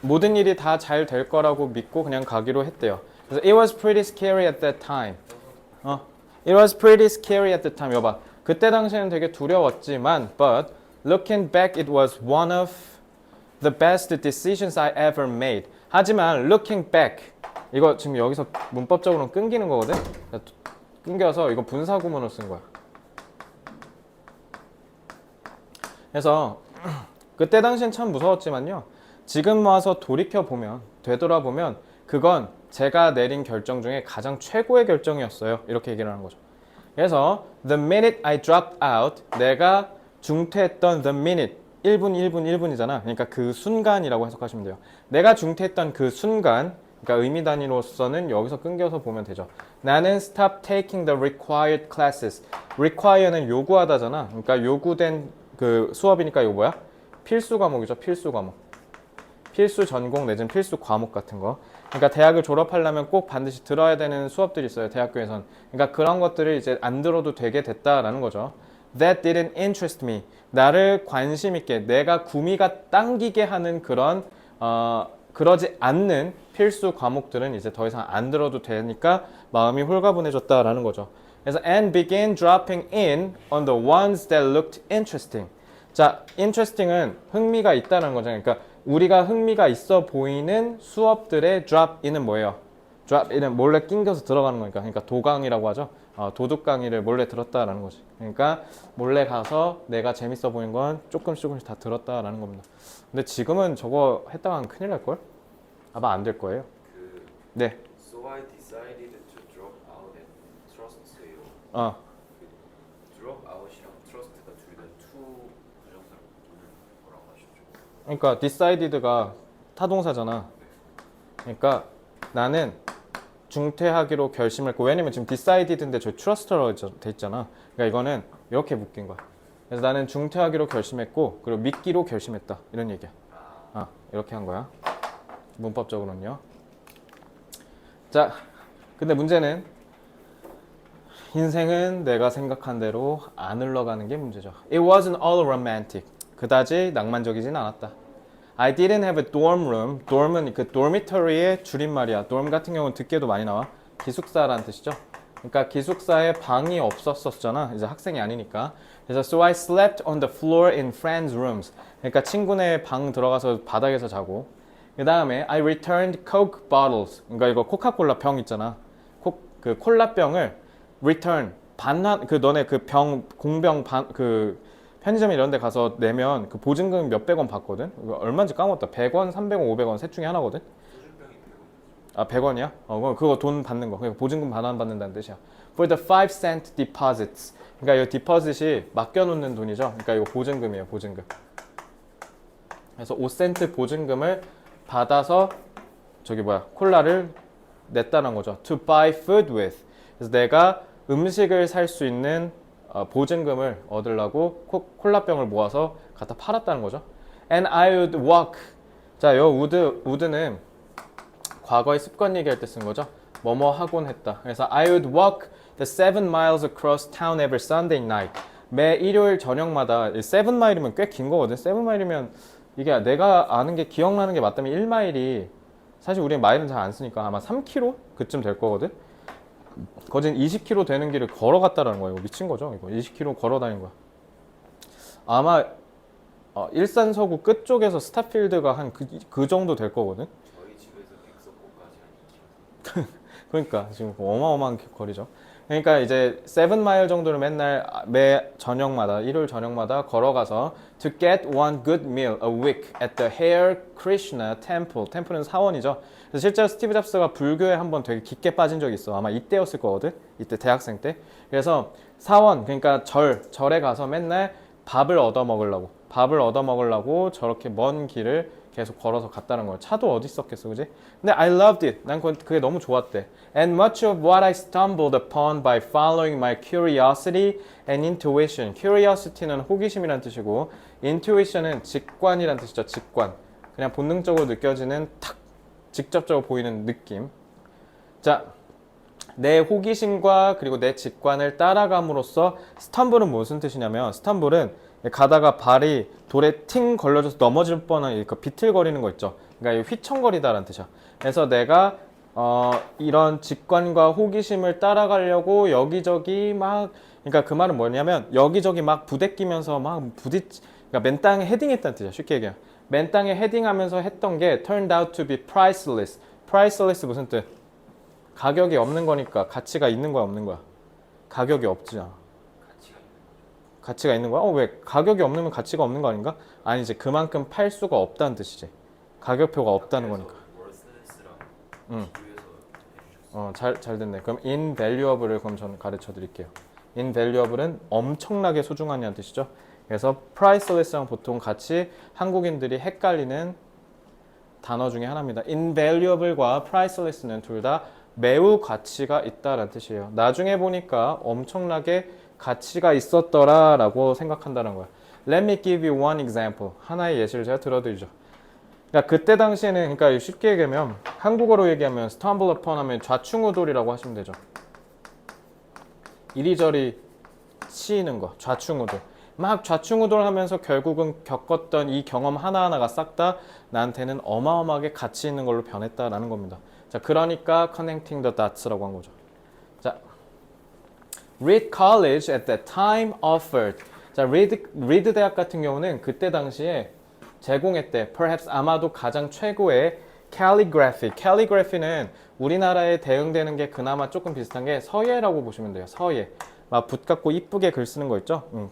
모든 일이 다 잘 될 거라고 믿고 그냥 가기로 했대요. 그래서 it was pretty scary at that time. It was pretty scary at the time. 여봐. 그때 당시에는 되게 두려웠지만 but looking back it was one of the best decisions I ever made. 하지만 looking back 이거 지금 여기서 문법적으로는 끊기는 거거든? 끊겨서 이거 분사구문으로 쓴 거야. 그래서 그때 당시엔 참 무서웠지만요. 지금 와서 돌이켜보면, 되돌아보면 그건 제가 내린 결정 중에 가장 최고의 결정이었어요. 이렇게 얘기를 하는 거죠. 그래서 the minute I dropped out, 내가 중퇴했던 the minute, 1분, 1분, 1분이잖아. 그러니까 그 순간이라고 해석하시면 돼요. 내가 중퇴했던 그 순간, 그러니까 의미 단위로서는 여기서 끊겨서 보면 되죠. 나는 stop taking the required classes. require는 요구하다잖아. 그러니까 요구된 그 수업이니까 이거 뭐야? 필수 과목이죠. 필수 과목. 필수 전공 내지는 필수 과목 같은 거. 그러니까 대학을 졸업하려면 꼭 반드시 들어야 되는 수업들이 있어요. 대학교에선. 그러니까 그런 것들을 이제 안 들어도 되게 됐다라는 거죠. That didn't interest me. 나를 관심 있게 내가 구미가 당기게 하는 그런 그러지 않는 필수 과목들은 이제 더 이상 안 들어도 되니까 마음이 홀가분해졌다라는 거죠. 그래서 and began dropping in on the ones that looked interesting. 자, interesting은 흥미가 있다는 거죠. 그러니까 우리가 흥미가 있어 보이는 수업들의 drop in은 뭐예요? drop in은 몰래 낑겨서 들어가는 거니까. 그러니까 도강이라고 하죠. 도둑 강의를 몰래 들었다라는 거지. 그러니까 몰래 가서 내가 재밌어 보이는 건 조금씩 다 들었다라는 겁니다. 근데 지금은 저거 했다가 큰일 날 걸? 아마 안 될 거예요. 네. So I decided to drop out and trust요. 어. drop out이랑 trust가 둘 다 to 부정사로 뭐라고 하셨죠? 그러니까 decided가 타동사잖아. 그러니까 나는 중퇴하기로 결심을 했고, 왜냐면 지금 decided인데 저 trust라고 돼 있잖아. 그러니까 이거는 이렇게 묶인 거야. 그래서 나는 중퇴하기로 결심했고 그리고 믿기로 결심했다. 이런 얘기야. 이렇게 한 거야. 문법적으로는요. 자, 근데 문제는 인생은 내가 생각한 대로 안 흘러가는 게 문제죠. It wasn't all romantic. 그다지 낭만적이진 않았다. I didn't have a dorm room. dorm은 그 dormitory의 줄임말이야. dorm 같은 경우는 듣기에도 많이 나와. 기숙사라는 뜻이죠. 그러니까 기숙사에 방이 없었었잖아. 이제 학생이 아니니까. 그래서 so I slept on the floor in friends' rooms. 그러니까 친구네 방 들어가서 바닥에서 자고. 그 다음에 I returned Coke bottles. 그러니까 이거 코카콜라 병 있잖아. 그 콜라병을 return 반환 그 너네 그 병 공병 그 편의점 이런 데 가서 내면 그 보증금 몇백 원 받거든. 이거 얼마인지 까먹었다. 100원, 300원, 500원 셋 중에 하나거든. 소주병이 100원. 아, 100원이야? 그거 돈 받는 거. 그러니까 보증금 반환 받는다는 뜻이야. For the 5-cent deposits. 그러니까 이 디포짓이 맡겨놓는 돈이죠. 그러니까 이거 보증금이에요, 보증금. 그래서 5센트 보증금을 받아서 콜라를 냈다는 거죠. To buy food with. 그래서 내가 음식을 살 수 있는 보증금을 얻으려고 콜라병을 모아서 갖다 팔았다는 거죠. And I would walk. 자, 요 would는 과거의 습관 얘기할 때 쓴 거죠. 뭐뭐 하곤 했다. 그래서 I would walk the 7 miles across town every Sunday night. 매 일요일 저녁마다 7 마일이면 꽤 긴 거거든. 7 마일이면 이게 내가 아는 게 기억나는 게 맞다면 1마일이 사실 우리 마일은 잘 안 쓰니까 아마 3km 그쯤 될 거거든. 거진 20km 되는 길을 걸어갔다라는 거야. 이거 미친 거죠. 이거 20km 걸어 다닌 거야. 아마 일산 서구 끝쪽에서 스타필드가 한 그 정도 될 거거든. 저희 집에서 엑소코까지 한 2km. 그러니까 지금 어마어마한 거리죠. 그러니까 이제 7 마일 정도를 맨날 매 저녁마다 일요일 저녁마다 걸어가서 to get one good meal a week at the Hare Krishna Temple. 템플은 사원이죠. 그래서 실제로 스티브 잡스가 불교에 한번 되게 깊게 빠진 적이 있어. 아마 이때였을 거거든. 이때 대학생 때. 그래서 사원 그러니까 절에 가서 맨날 밥을 얻어 먹으려고 저렇게 먼 길을 계속 걸어서 갔다는 거야. 차도 어디 있었겠어, 그지? 근데 I loved it. 난 그게 너무 좋았대. And much of what I stumbled upon by following my curiosity and intuition. Curiosity는 호기심이란 뜻이고, intuition은 직관이란 뜻이죠. 직관. 그냥 본능적으로 느껴지는 탁 직접적으로 보이는 느낌. 자, 내 호기심과 그리고 내 직관을 따라감으로써 스텀블은 무슨 뜻이냐면 스텀블은 가다가 발이 돌에 팅 걸려져서 넘어질 뻔한 그 비틀거리는 거 있죠. 그러니까 휘청거리다라는 뜻이야. 그래서 내가 이런 직관과 호기심을 따라가려고 여기저기 막 그러니까 그 말은 뭐냐면 여기저기 막 부대끼면서 막 그러니까 맨 땅에 헤딩했다는 뜻이야. 쉽게 얘기하면 맨 땅에 헤딩하면서 했던 게 turned out to be priceless. priceless 무슨 뜻? 가격이 없는 거니까 가치가 있는 거야 없는 거야? 가격이 없지야. 가치가 있는 거야? 왜? 가격이 없으면 가치가 없는 거 아닌가? 아니지. 그만큼 팔 수가 없다는 뜻이지. 가격표가 없다는 거니까. 잘 됐네. 그럼 invaluable을 그럼 저는 가르쳐 드릴게요. invaluable은 엄청나게 소중하냐는 뜻이죠. 그래서 priceless랑 보통 같이 한국인들이 헷갈리는 단어 중에 하나입니다. invaluable과 priceless는 둘 다 매우 가치가 있다라는 뜻이에요. 나중에 보니까 엄청나게 가치가 있었더라 라고 생각한다는 거야. Let me give you one example. 하나의 예시를 제가 들어드리죠. 그러니까 그때 당시에는 그러니까 쉽게 얘기하면 한국어로 얘기하면 stumble upon 하면 좌충우돌이라고 하시면 되죠. 이리저리 치이는 거, 좌충우돌. 막 좌충우돌하면서 결국은 겪었던 이 경험 하나하나가 싹 다 나한테는 어마어마하게 가치 있는 걸로 변했다라는 겁니다. 자, 그러니까 connecting the dots라고 한 거죠. 자, Reed College at that time offered. 자, Reed 대학 같은 경우는 그때 당시에 제공했대. Perhaps 아마도 가장 최고의 calligraphy. calligraphy는 우리나라에 대응되는 게 그나마 조금 비슷한 게 서예라고 보시면 돼요. 서예. 막 붓 갖고 이쁘게 글 쓰는 거 있죠?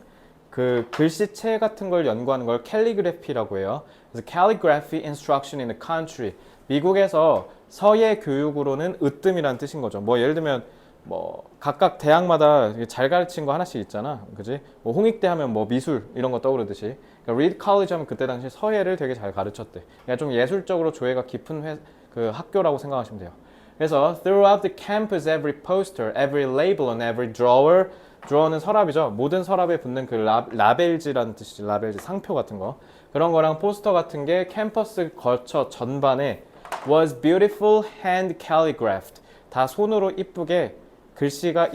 그 글씨체 같은 걸 연구하는 걸 calligraphy라고 해요. 그래서 calligraphy instruction in the country. 미국에서 서예 교육으로는 으뜸이라는 뜻인 거죠. 뭐 예를 들면 뭐 각각 대학마다 잘 가르친 거 하나씩 있잖아, 그지? 뭐 홍익대 하면 뭐 미술 이런 거 떠오르듯이. 그러니까 Reed College 하면 그때 당시 서예를 되게 잘 가르쳤대. 그러니까 좀 예술적으로 조예가 깊은 그 학교라고 생각하시면 돼요. 그래서 throughout the campus, every poster, every label, and every drawer, drawer는 서랍이죠. 모든 서랍에 붙는 그 라벨지라는 뜻이지. 라벨지 상표 같은 거. 그런 거랑 포스터 같은 게 캠퍼스 거쳐 전반에 was beautiful hand calligraphed. 다 손으로 이쁘게 글씨가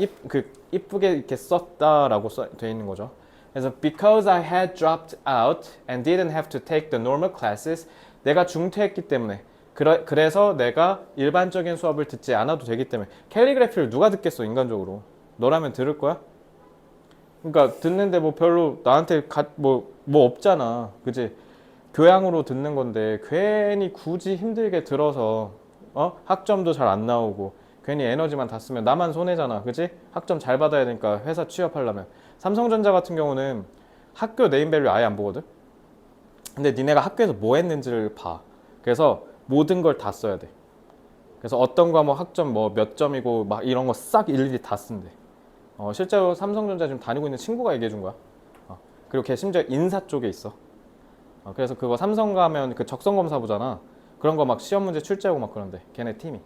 이쁘게 이렇게 썼다라고 돼 있는 거죠. 그래서 because I had dropped out and didn't have to take the normal classes, 내가 중퇴했기 때문에 그래서 내가 일반적인 수업을 듣지 않아도 되기 때문에 캘리그래피를 누가 듣겠어 인간적으로. 너라면 들을 거야? 그러니까 듣는데 뭐 별로 나한테 뭐 없잖아, 그지? 교양으로 듣는 건데 괜히 굳이 힘들게 들어서 학점도 잘 안 나오고 괜히 에너지만 다 쓰면 나만 손해잖아, 그지? 학점 잘 받아야 되니까 회사 취업하려면. 삼성전자 같은 경우는 학교 네임밸류 아예 안 보거든. 근데 니네가 학교에서 뭐 했는지를 봐. 그래서 모든 걸 다 써야 돼. 그래서 어떤 과목 학점 뭐 몇 점이고 막 이런 거 싹 일일이 다 쓴대. 실제로 삼성전자 지금 다니고 있는 친구가 얘기해 준 거야. 그리고 걔 심지어 인사 쪽에 있어. 그래서 그거 삼성 가면 그 적성검사 보잖아. 그런 거 막 시험 문제 출제하고 막 그런데 걔네 팀이.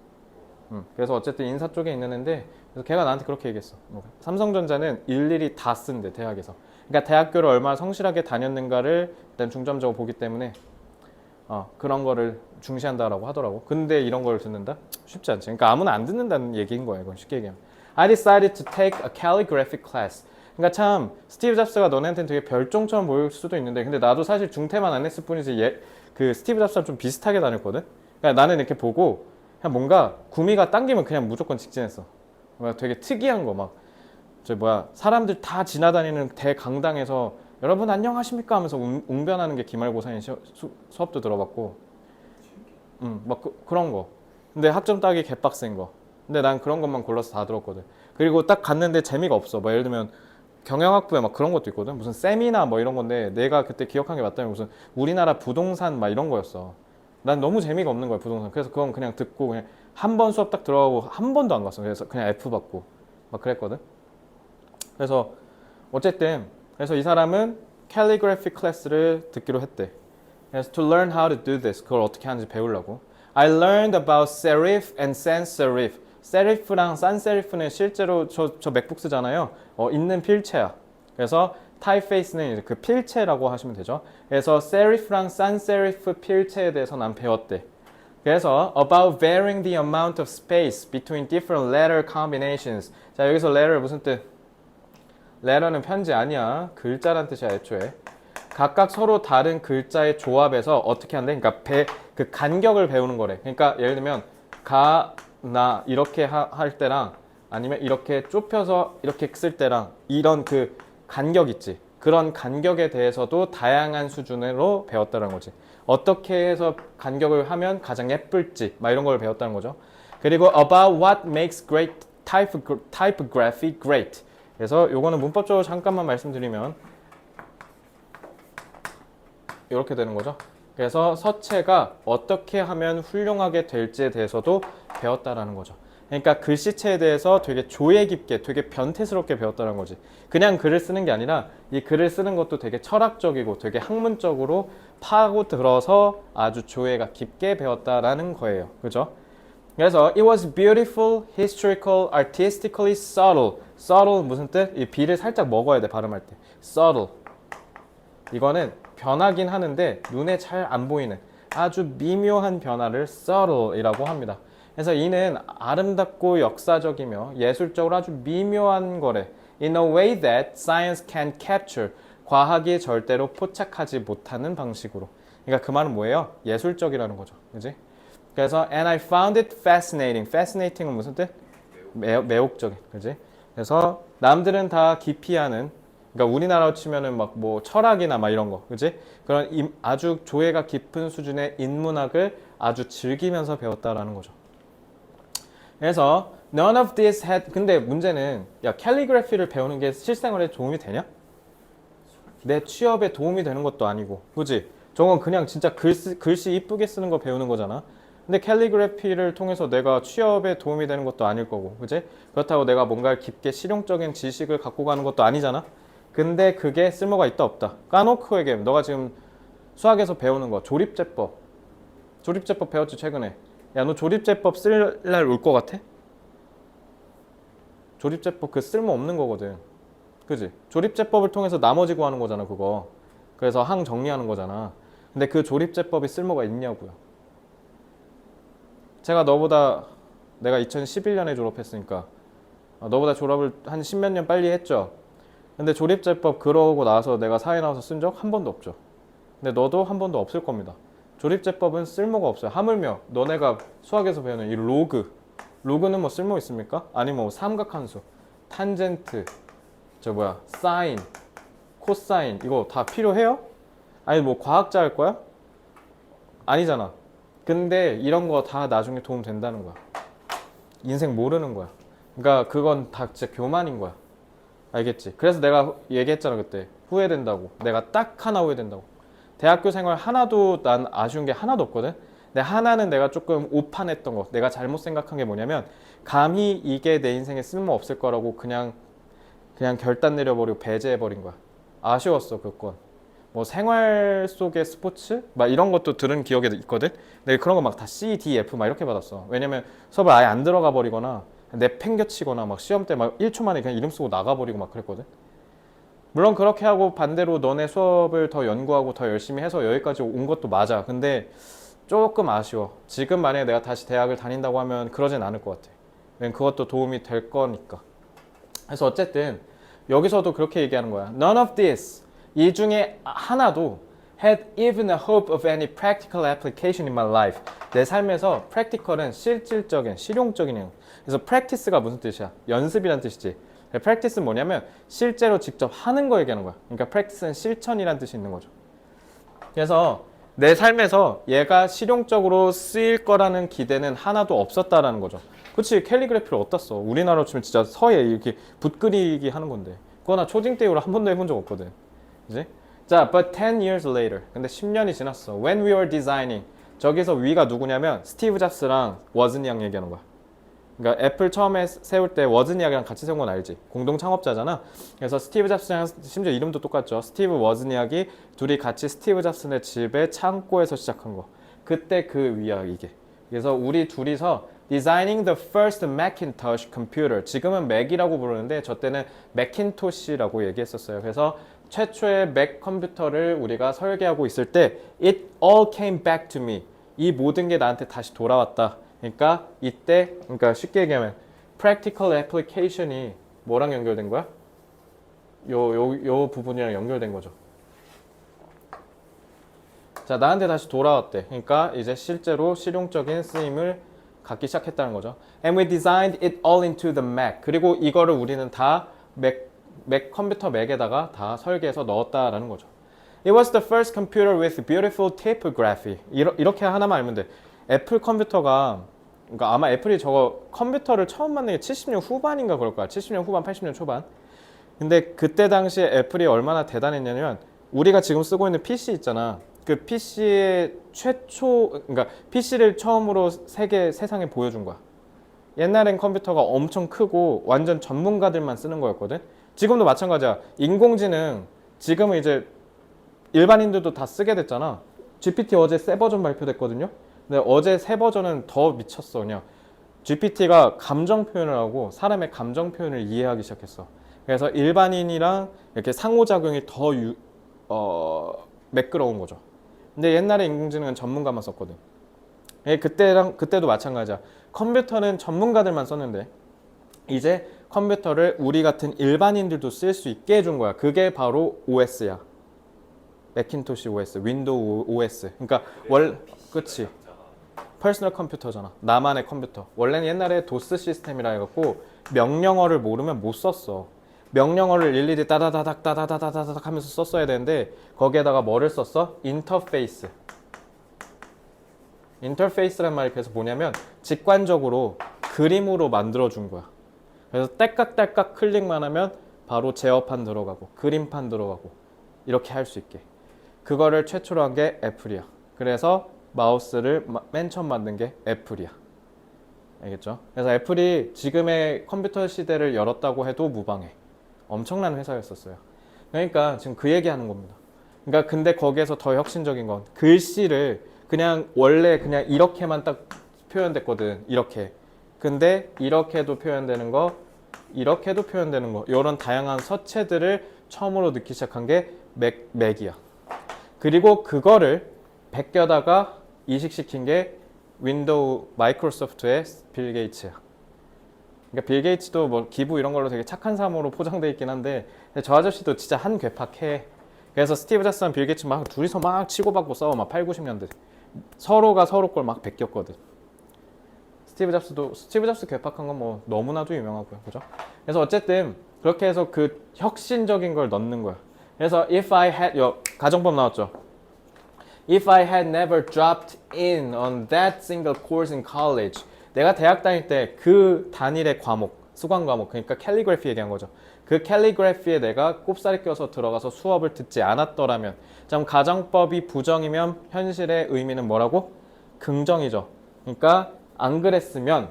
그래서 어쨌든 인사 쪽에 있는 애인데, 그래서 걔가 나한테 그렇게 얘기했어. 삼성전자는 일일이 다 쓴대, 대학에서. 그러니까 대학교를 얼마나 성실하게 다녔는가를 일단 중점적으로 보기 때문에 그런 거를 중시한다라고 하더라고. 근데 이런 걸 듣는다? 쉽지 않지. 그러니까 아무나 안 듣는다는 얘기인 거야, 이건 쉽게 얘기하면. I decided to take a calligraphy class. 그러니까 참 스티브 잡스가 너네한테는 되게 별종처럼 보일 수도 있는데, 근데 나도 사실 중퇴만 안 했을 뿐이지 그 스티브 잡스랑 좀 비슷하게 다녔거든. 그러니까 나는 이렇게 보고 그냥 뭔가 구미가 당기면 그냥 무조건 직진했어. 되게 특이한 거 막 사람들 다 지나다니는 대강당에서 여러분 안녕하십니까 하면서 웅변하는 게 기말고사인 수업도 들어봤고, 막 그런 거. 근데 학점 따기 개빡센 거. 근데 난 그런 것만 골라서 다 들었거든. 그리고 딱 갔는데 재미가 없어. 뭐 예를 들면 경영학부에 막 그런 것도 있거든. 무슨 세미나 뭐 이런 건데 내가 그때 기억한 게 맞다면 무슨 우리나라 부동산 막 이런 거였어. 난 너무 재미가 없는 거야, 부동산. 그래서 그건 그냥 듣고 그냥 한 번 수업 딱 들어가고 한 번도 안 갔어. 그래서 그냥 F 받고 막 그랬거든. 그래서 어쨌든 그래서 이 사람은 calligraphy 클래스를 듣기로 했대. 그래서 to learn how to do this, 그걸 어떻게 하는지 배우려고. I learned about serif and sans serif. 세리프랑 산세리프는 실제로 저 맥북 쓰잖아요. 있는 필체야. 그래서 타이페이스는 이제 그 필체라고 하시면 되죠. 그래서 세리프랑 산세리프 필체에 대해서 난 배웠대. 그래서 about varying the amount of space between different letter combinations. 자, 여기서 letter 무슨 뜻? letter는 편지 아니야. 글자란 뜻이야, 애초에. 각각 서로 다른 글자의 조합에서 어떻게 한대? 그러니까 그 간격을 배우는 거래. 그러니까 예를 들면 나 이렇게 할 때랑 아니면 이렇게 좁혀서 이렇게 쓸 때랑 이런 그 간격 있지. 그런 간격에 대해서도 다양한 수준으로 배웠다는 거지. 어떻게 해서 간격을 하면 가장 예쁠지 막 이런 걸 배웠다는 거죠. 그리고 about what makes great typography great. 그래서 요거는 문법적으로 잠깐만 말씀드리면 이렇게 되는 거죠. 그래서 서체가 어떻게 하면 훌륭하게 될지에 대해서도 배웠다라는 거죠. 그러니까 글씨체에 대해서 되게 조예 깊게, 되게 변태스럽게 배웠다는 거지. 그냥 글을 쓰는 게 아니라 이 글을 쓰는 것도 되게 철학적이고 되게 학문적으로 파고 들어서 아주 조예가 깊게 배웠다라는 거예요. 그죠? 그래서 it was beautiful, historical, artistically subtle. subtle 무슨 뜻? 이 B를 살짝 먹어야 돼, 발음할 때. subtle. 이거는 변하긴 하는데 눈에 잘 안 보이는 아주 미묘한 변화를 subtle이라고 합니다. 그래서 이는 아름답고 역사적이며 예술적으로 아주 미묘한 거래. In a way that science can capture. 과학이 절대로 포착하지 못하는 방식으로. 그러니까 그 말은 뭐예요? 예술적이라는 거죠. 그지? 그래서 and I found it fascinating. fascinating은 무슨 뜻? 매혹적인. 그지? 그래서 남들은 다 기피하는, 그러니까 우리나라로 치면은 막 뭐 철학이나 막 이런 거, 그지? 그런 아주 조예가 깊은 수준의 인문학을 아주 즐기면서 배웠다라는 거죠. 그래서 none of this had. 근데 문제는 야, 캘리그래피를 배우는 게 실생활에 도움이 되냐? 내 취업에 도움이 되는 것도 아니고, 그지? 저건 그냥 진짜 글씨 이쁘게 쓰는 거 배우는 거잖아. 근데 캘리그래피를 통해서 내가 취업에 도움이 되는 것도 아닐 거고, 그지? 그렇다고 내가 뭔가 깊게 실용적인 지식을 갖고 가는 것도 아니잖아. 근데 그게 쓸모가 있다 없다. 까놓고 얘기해. 너가 지금 수학에서 배우는 거 조립제법 배웠지 최근에. 야, 너 조립제법 쓸 날 올 것 같아? 조립제법 그 쓸모 없는 거거든. 그지? 조립제법을 통해서 나머지 구하는 거잖아, 그거. 그래서 항 정리하는 거잖아. 근데 그 조립제법이 쓸모가 있냐고요. 제가 내가 2011년에 졸업했으니까 너보다 졸업을 한 10몇 년 빨리 했죠. 근데 조립제법 그러고 나서 내가 사회 나와서 쓴 적 한 번도 없죠. 근데 너도 한 번도 없을 겁니다. 조립제법은 쓸모가 없어요. 하물며 너네가 수학에서 배우는 이 로그는 뭐 쓸모 있습니까? 아니 뭐 삼각함수, 탄젠트, 사인, 코사인 이거 다 필요해요? 아니 뭐 과학자 할 거야? 아니잖아. 근데 이런 거 다 나중에 도움 된다는 거야. 인생 모르는 거야. 그러니까 그건 다 진짜 교만인 거야. 알겠지? 그래서 내가 얘기했잖아 그때. 후회된다고. 내가 딱 하나 후회된다고. 대학교 생활 하나도 난 아쉬운 게 하나도 없거든. 근데 하나는 내가 조금 오판했던 거. 내가 잘못 생각한 게 뭐냐면 감히 이게 내 인생에 쓸모 없을 거라고 그냥 결단 내려버리고 배제해버린 거야. 아쉬웠어 그건. 뭐 생활 속의 스포츠 막 이런 것도 들은 기억이 있거든. 근데 그런 거 막 다 C, D, F 막 이렇게 받았어. 왜냐면 수업을 아예 안 들어가 버리거나 내팽겨치거나 막 시험 때 막 1초 만에 그냥 이름 쓰고 나가버리고 막 그랬거든. 물론 그렇게 하고 반대로 너네 수업을 더 연구하고 더 열심히 해서 여기까지 온 것도 맞아. 근데 조금 아쉬워. 지금 만약에 내가 다시 대학을 다닌다고 하면 그러진 않을 것 같아. 왜냐면 그것도 도움이 될 거니까. 그래서 어쨌든 여기서도 그렇게 얘기하는 거야. None of this, 이 중에 하나도 had even a hope of any practical application in my life. 내 삶에서 practical은 실질적인, 실용적인. 그래서 practice가 무슨 뜻이야? 연습이란 뜻이지. practice는 뭐냐면 실제로 직접 하는 거 얘기하는 거야. 그러니까 practice는 실천이란 뜻이 있는 거죠. 그래서 내 삶에서 얘가 실용적으로 쓰일 거라는 기대는 하나도 없었다라는 거죠. 그치, 캘리그래피를 어디다 써? 우리나라로 치면 진짜 서예 이렇게 붓 그리기 하는 건데 그거 나 초딩 때 이후로 한 번도 해본 적 없거든. 그지? 자, but 10 years later. 근데 10년이 지났어. When we were designing. 저기서 we가 누구냐면 스티브 잡스랑 워즈니악 얘기하는 거야. 그러니까 애플 처음에 세울 때 워즈니악이랑 같이 세운 건 알지? 공동 창업자잖아. 그래서 스티브 잡스랑 심지어 이름도 똑같죠. 스티브 워즈니악이 둘이 같이 스티브 잡스네 집에 창고에서 시작한 거. 그때 그 위야 이게. 그래서 우리 둘이서 Designing the first Macintosh computer. 지금은 맥이라고 부르는데 저 때는 맥킨토시라고 얘기했었어요. 그래서 최초의 맥 컴퓨터를 우리가 설계하고 있을 때 It all came back to me. 이 모든 게 나한테 다시 돌아왔다. 그러니까 이때 그러니까 쉽게 얘기하면 practical application이 뭐랑 연결된 거야? 요 부분이랑 연결된 거죠. 자, 나한테 다시 돌아왔대. 그러니까 이제 실제로 실용적인 쓰임을 갖기 시작했다는 거죠. And we designed it all into the Mac. 그리고 이거를 우리는 다 맥 컴퓨터 맥에다가 다 설계해서 넣었다라는 거죠. It was the first computer with beautiful typography. 이렇게 하나만 알면 돼. 애플 컴퓨터가 그러니까 아마 애플이 저거 컴퓨터를 처음 만든 게 70년 후반인가 그럴 거야. 70년 후반, 80년 초반. 근데 그때 당시에 애플이 얼마나 대단했냐면 우리가 지금 쓰고 있는 PC 있잖아. 그 PC의 그러니까 PC를 처음으로 세상에 보여준 거야. 옛날엔 컴퓨터가 엄청 크고 완전 전문가들만 쓰는 거였거든. 지금도 마찬가지야. 인공지능 지금은 이제 일반인들도 다 쓰게 됐잖아. GPT 어제 새 버전 발표됐거든요. 근데 어제 새 버전은 더 미쳤어. 그냥 GPT가 감정 표현을 하고 사람의 감정 표현을 이해하기 시작했어. 그래서 일반인이랑 이렇게 상호작용이 더 매끄러운 거죠. 근데 옛날에 인공지능은 전문가만 썼거든. 그때도 마찬가지야. 컴퓨터는 전문가들만 썼는데 이제 컴퓨터를 우리 같은 일반인들도 쓸 수 있게 해준 거야. 그게 바로 OS야. 맥킨토시 OS, 윈도우 OS. 그러니까 그치. 퍼스널 컴퓨터잖아. 나만의 컴퓨터. 원래는 옛날에 도스 시스템이라 해갖고 명령어를 모르면 못 썼어. 명령어를 일일이 따다다닥 하면서 썼어야 되는데 거기에다가 뭐를 썼어? 인터페이스. 인터페이스란 말이 그래서 뭐냐면 직관적으로 그림으로 만들어준 거야. 그래서 딸깍딸깍 클릭만 하면 바로 제어판 들어가고 그림판 들어가고 이렇게 할 수 있게. 그거를 최초로 한 게 애플이야. 그래서 마우스를 맨 처음 만든 게 애플이야. 알겠죠? 그래서 애플이 지금의 컴퓨터 시대를 열었다고 해도 무방해. 엄청난 회사였었어요. 그러니까 지금 그 얘기하는 겁니다. 그러니까 근데 거기에서 더 혁신적인 건 글씨를 원래 그냥 이렇게만 딱 표현됐거든. 이렇게. 근데 이렇게도 표현되는 거 이렇게도 표현되는 거. 이런 다양한 서체들을 처음으로 넣기 시작한 게 맥이야. 그리고 그거를 베껴다가 이식시킨 게 윈도우 마이크로소프트의 빌 게이츠야. 그러니까 빌 게이츠도 뭐 기부 이런 걸로 되게 착한 사람으로 포장돼 있긴 한데 저 아저씨도 진짜 한 괴팍해. 그래서 스티브 잡스랑 빌 게이츠 막 둘이서 막 치고받고 싸워 막 8, 90년대 서로가 서로 걸 막 베꼈거든. 스티브 잡스 괴팍한 건 뭐 너무나도 유명하고요, 그죠? 그래서 어쨌든 그렇게 해서 그 혁신적인 걸 넣는 거야. 그래서 if I had 가정법 나왔죠. If I had never dropped in on that single course in college. 내가 대학 다닐 때 그 단일의 과목, 수강 과목, 그러니까 캘리그래피 얘기한 거죠. 그 캘리그래피에 내가 꼽사리 껴서 들어가서 수업을 듣지 않았더라면, 참 가정법이 부정이면 현실의 의미는 뭐라고? 긍정이죠. 그러니까 안 그랬으면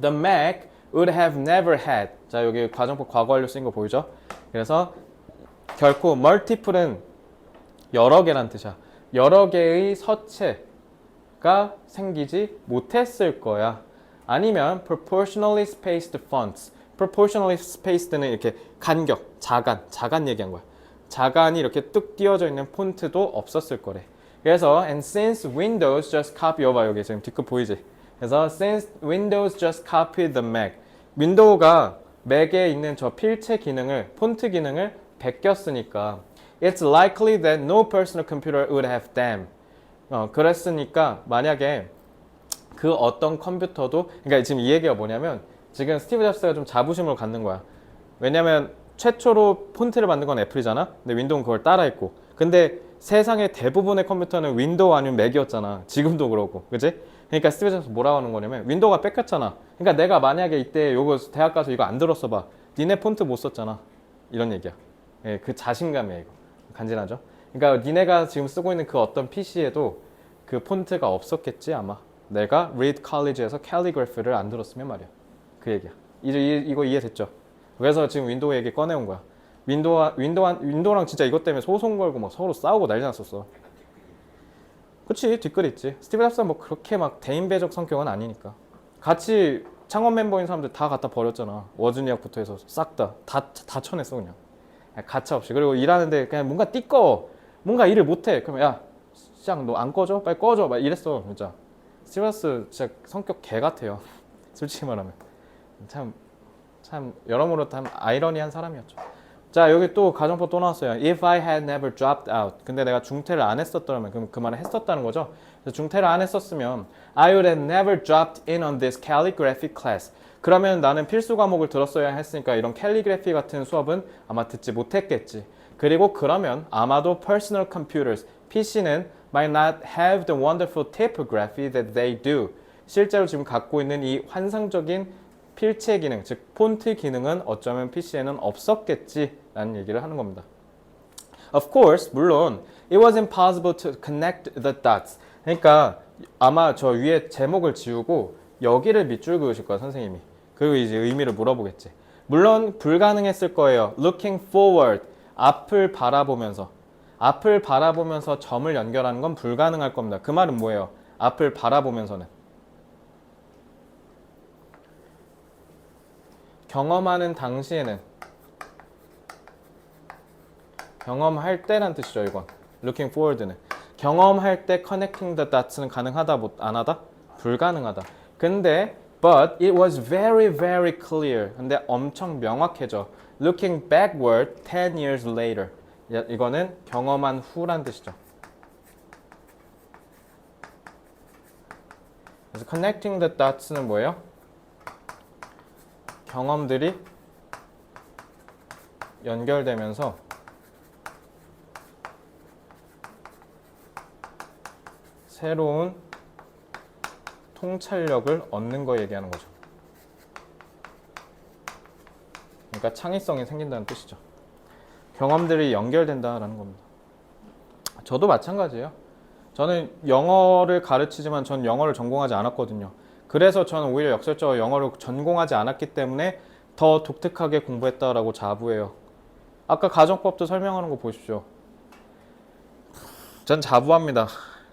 the Mac would have never had. 자, 여기 가정법 과거 완료 쓰인 거 보이죠? 그래서 결코 multiple은 여러 개란 뜻이야. 여러 개의 서체가 생기지 못했을 거야. 아니면 proportionally spaced fonts. proportionally spaced는 이렇게 간격, 자간 얘기한 거야. 자간이 이렇게 뚝 띄어져 있는 폰트도 없었을 거래. 그래서 and since Windows just copy 봐 여기 지금 뒤끝 보이지? 그래서 since Windows just copied the Mac. 윈도우가 맥에 있는 저 필체 기능을, 폰트 기능을 베꼈으니까 it's likely that no personal computer would have them. 그랬으니까 만약에 그 어떤 컴퓨터도, 그러니까 지금 이 얘기가 뭐냐면 지금 스티브 잡스가 좀 자부심을 갖는 거야. 왜냐면 최초로 폰트를 만든 건 애플이잖아. 근데 윈도우는 그걸 따라했고. 근데 세상의 대부분의 컴퓨터는 윈도우 아니면 맥이었잖아. 지금도 그러고, 그지? 그러니까 스티브 잡스 뭐라고 하는 거냐면 윈도우가 뺏겼잖아. 그러니까 내가 만약에 이때 요거 대학 가서 이거 안 들었어 봐. 니네 폰트 못 썼잖아. 이런 얘기야. 예, 그 자신감이야 이거. 간지나죠? 그러니까 니네가 지금 쓰고 있는 그 어떤 PC에도 그 폰트가 없었겠지 아마. 내가 Reed College에서 캘리그래피를 안 들었으면 말이야. 그 얘기야. 이제 이거 이해됐죠? 그래서 지금 윈도우 얘기 꺼내온 거야. 윈도우랑 진짜 이것 때문에 소송 걸고 막 서로 싸우고 난리 났었어. 그치, 뒷글 있지. 스티브 잡스는 뭐 그렇게 막 대인배적 성격은 아니니까. 같이 창원 멤버인 사람들 다 갖다 버렸잖아. 워즈니악부터 해서 싹 다 쳐냈어 그냥. 가차 없이. 그리고 일하는데 그냥 뭔가 띠꺼워. 뭔가 일을 못해. 그러면 야, 시장 너 안 꺼져? 빨리 꺼져. 막 이랬어 진짜. 스티브 잡스 진짜 성격 개 같아요. 솔직히 말하면. 참 여러모로 참 아이러니한 사람이었죠. 자, 여기 또 가정법 또 나왔어요. If I had never dropped out. 근데 내가 중퇴를 안 했었더라면, 그럼 그 말을 했었다는 거죠. 그래서 중퇴를 안 했었으면 I would have never dropped in on this calligraphy class. 그러면 나는 필수 과목을 들었어야 했으니까 이런 캘리그래피 같은 수업은 아마 듣지 못했겠지. 그리고 그러면 아마도 personal computers, PC는 might not have the wonderful typography that they do. 실제로 지금 갖고 있는 이 환상적인 필체 기능, 즉 폰트 기능은 어쩌면 PC에는 없었겠지라는 얘기를 하는 겁니다. Of course, 물론 it was impossible to connect the dots. 그러니까 아마 저 위에 제목을 지우고 여기를 밑줄 그으실 거야, 선생님이. 그리고 이제 의미를 물어보겠지. 물론 불가능했을 거예요. Looking forward, 앞을 바라보면서 점을 연결하는 건 불가능할 겁니다. 그 말은 뭐예요? 앞을 바라보면서는 경험하는 당시에는, 경험할 때란 뜻이죠 이건. Looking forward는 경험할 때 connecting the dots는 가능하다 안 하다? 불가능하다. 근데 but it was very very clear. 근데 엄청 명확해져. Looking backward 10 years later. 이거는 경험한 후란 뜻이죠. 그래서 connecting the dots는 뭐예요? 경험들이 연결되면서 새로운 통찰력을 얻는 거 얘기하는 거죠. 그러니까 창의성이 생긴다는 뜻이죠. 경험들이 연결된다라는 겁니다. 저도 마찬가지예요. 저는 영어를 가르치지만 전 영어를 전공하지 않았거든요. 그래서 저는 오히려 역설적으로 영어를 전공하지 않았기 때문에 더 독특하게 공부했다라고 자부해요. 아까 가정법도 설명하는 거 보십시오. 전 자부합니다.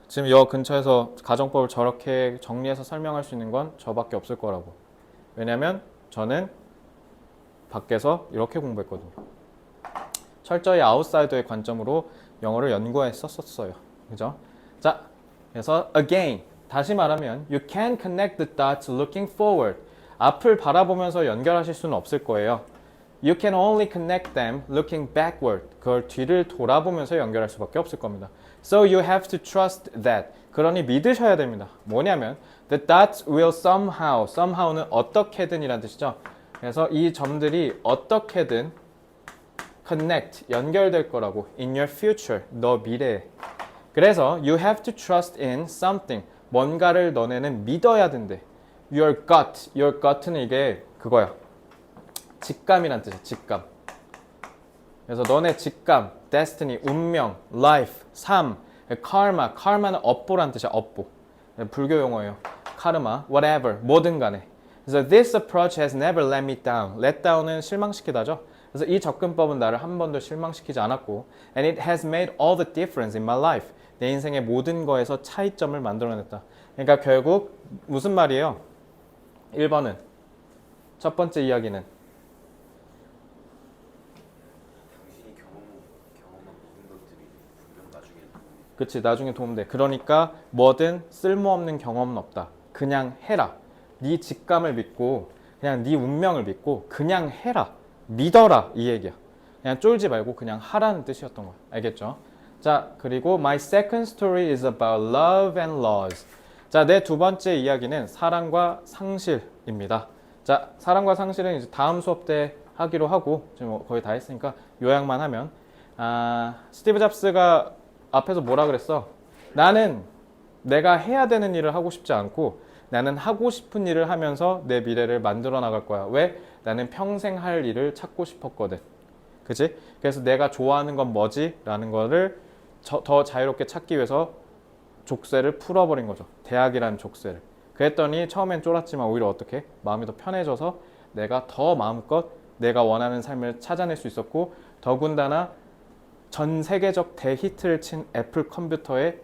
지금 여 근처에서 가정법을 저렇게 정리해서 설명할 수 있는 건 저밖에 없을 거라고. 왜냐면 저는 밖에서 이렇게 공부했거든요. 철저히 아웃사이더의 관점으로 영어를 연구했었어요. 그죠? 자, 그래서 again 다시 말하면 you can connect the dots looking forward. 앞을 바라보면서 연결하실 수는 없을 거예요. You can only connect them looking backward. 그걸 뒤를 돌아보면서 연결할 수밖에 없을 겁니다. So you have to trust that. 그러니 믿으셔야 됩니다. 뭐냐면 the dots will somehow는 어떻게든이란 뜻이죠. 그래서 이 점들이 어떻게든 connect, 연결될 거라고 in your future, 너 미래에. 그래서 you have to trust in something. 뭔가를 너네는 믿어야 된대. Your gut는 이게 그거야. 직감이란 뜻이야. 직감. 그래서 너네 직감, destiny, 운명, life, 삶, karma는 업보란 뜻이야. 업보. 불교 용어예요. 카르마, whatever, 뭐든 간에. 그래서 this approach has never let me down. let down은 실망시키다죠. 그래서 이 접근법은 나를 한 번도 실망시키지 않았고 and it has made all the difference in my life. 내 인생의 모든 거에서 차이점을 만들어냈다. 그러니까 결국 무슨 말이에요? 1번은 첫 번째 이야기는 당신이 경험한 모든 것들이 분명 나중에 그치 나중에 도움돼. 그러니까 뭐든 쓸모없는 경험은 없다. 그냥 해라. 네 직감을 믿고 그냥 네 운명을 믿고 그냥 해라. 믿어라 이 얘기야. 그냥 쫄지 말고 그냥 하라는 뜻이었던 거야. 알겠죠? 자 그리고 my second story is about love and laws. 자, 내 두 번째 이야기는 사랑과 상실입니다. 자, 사랑과 상실은 이제 다음 수업 때 하기로 하고 지금 뭐 거의 다 했으니까 요약만 하면 스티브 잡스가 앞에서 뭐라 그랬어? 나는 내가 해야 되는 일을 하고 싶지 않고 나는 하고 싶은 일을 하면서 내 미래를 만들어 나갈 거야. 왜? 나는 평생 할 일을 찾고 싶었거든. 그치? 그래서 내가 좋아하는 건 뭐지? 라는 거를 더 자유롭게 찾기 위해서 족쇄를 풀어버린 거죠. 대학이라는 족쇄를. 그랬더니 처음엔 쫄았지만 오히려 어떻게? 마음이 더 편해져서 내가 더 마음껏 내가 원하는 삶을 찾아낼 수 있었고 더군다나 전 세계적 대히트를 친 애플 컴퓨터에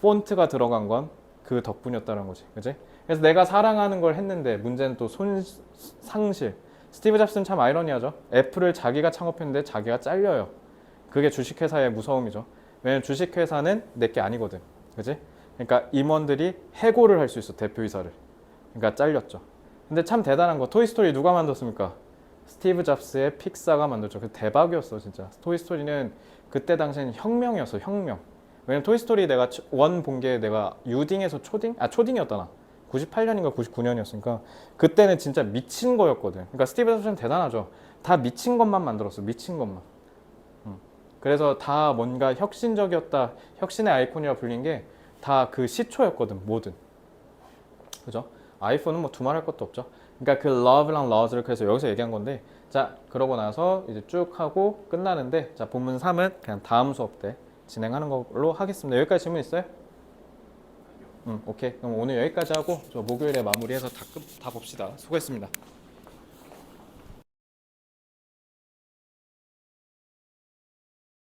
폰트가 들어간 건 그 덕분이었다는 거지. 그지? 그래서 내가 사랑하는 걸 했는데 문제는 또 상실. 스티브 잡스는 참 아이러니하죠. 애플을 자기가 창업했는데 자기가 잘려요. 그게 주식회사의 무서움이죠. 왜냐면 주식회사는 내게 아니거든. 그지? 그러니까 임원들이 해고를 할 수 있어. 대표이사를. 그러니까 잘렸죠. 근데 참 대단한 거 토이스토리 누가 만들었습니까? 스티브 잡스의 픽사가 만들었죠. 그 대박이었어 진짜. 토이스토리는 그때 당시에는 혁명이었어. 혁명. 왜냐면 토이스토리 내가 원 본 게 내가 유딩에서 초딩이었다 나. 98년인가 99년이었으니까 그때는 진짜 미친 거였거든. 그러니까 스티브 잡스는 대단하죠. 다 미친 것만 만들었어. 미친 것만. 그래서 다 뭔가 혁신적이었다. 혁신의 아이콘이라 불린 게 다 그 시초였거든. 뭐든. 그죠? 아이폰은 뭐 두말할 것도 없죠. 그러니까 그 love랑 laws를 그래서 여기서 얘기한 건데 자 그러고 나서 이제 쭉 하고 끝나는데 자 본문 3은 그냥 다음 수업 때 진행하는 걸로 하겠습니다. 여기까지 질문 있어요? 오케이. 그럼 오늘 여기까지 하고 저 목요일에 마무리해서 다 봅시다. 수고했습니다.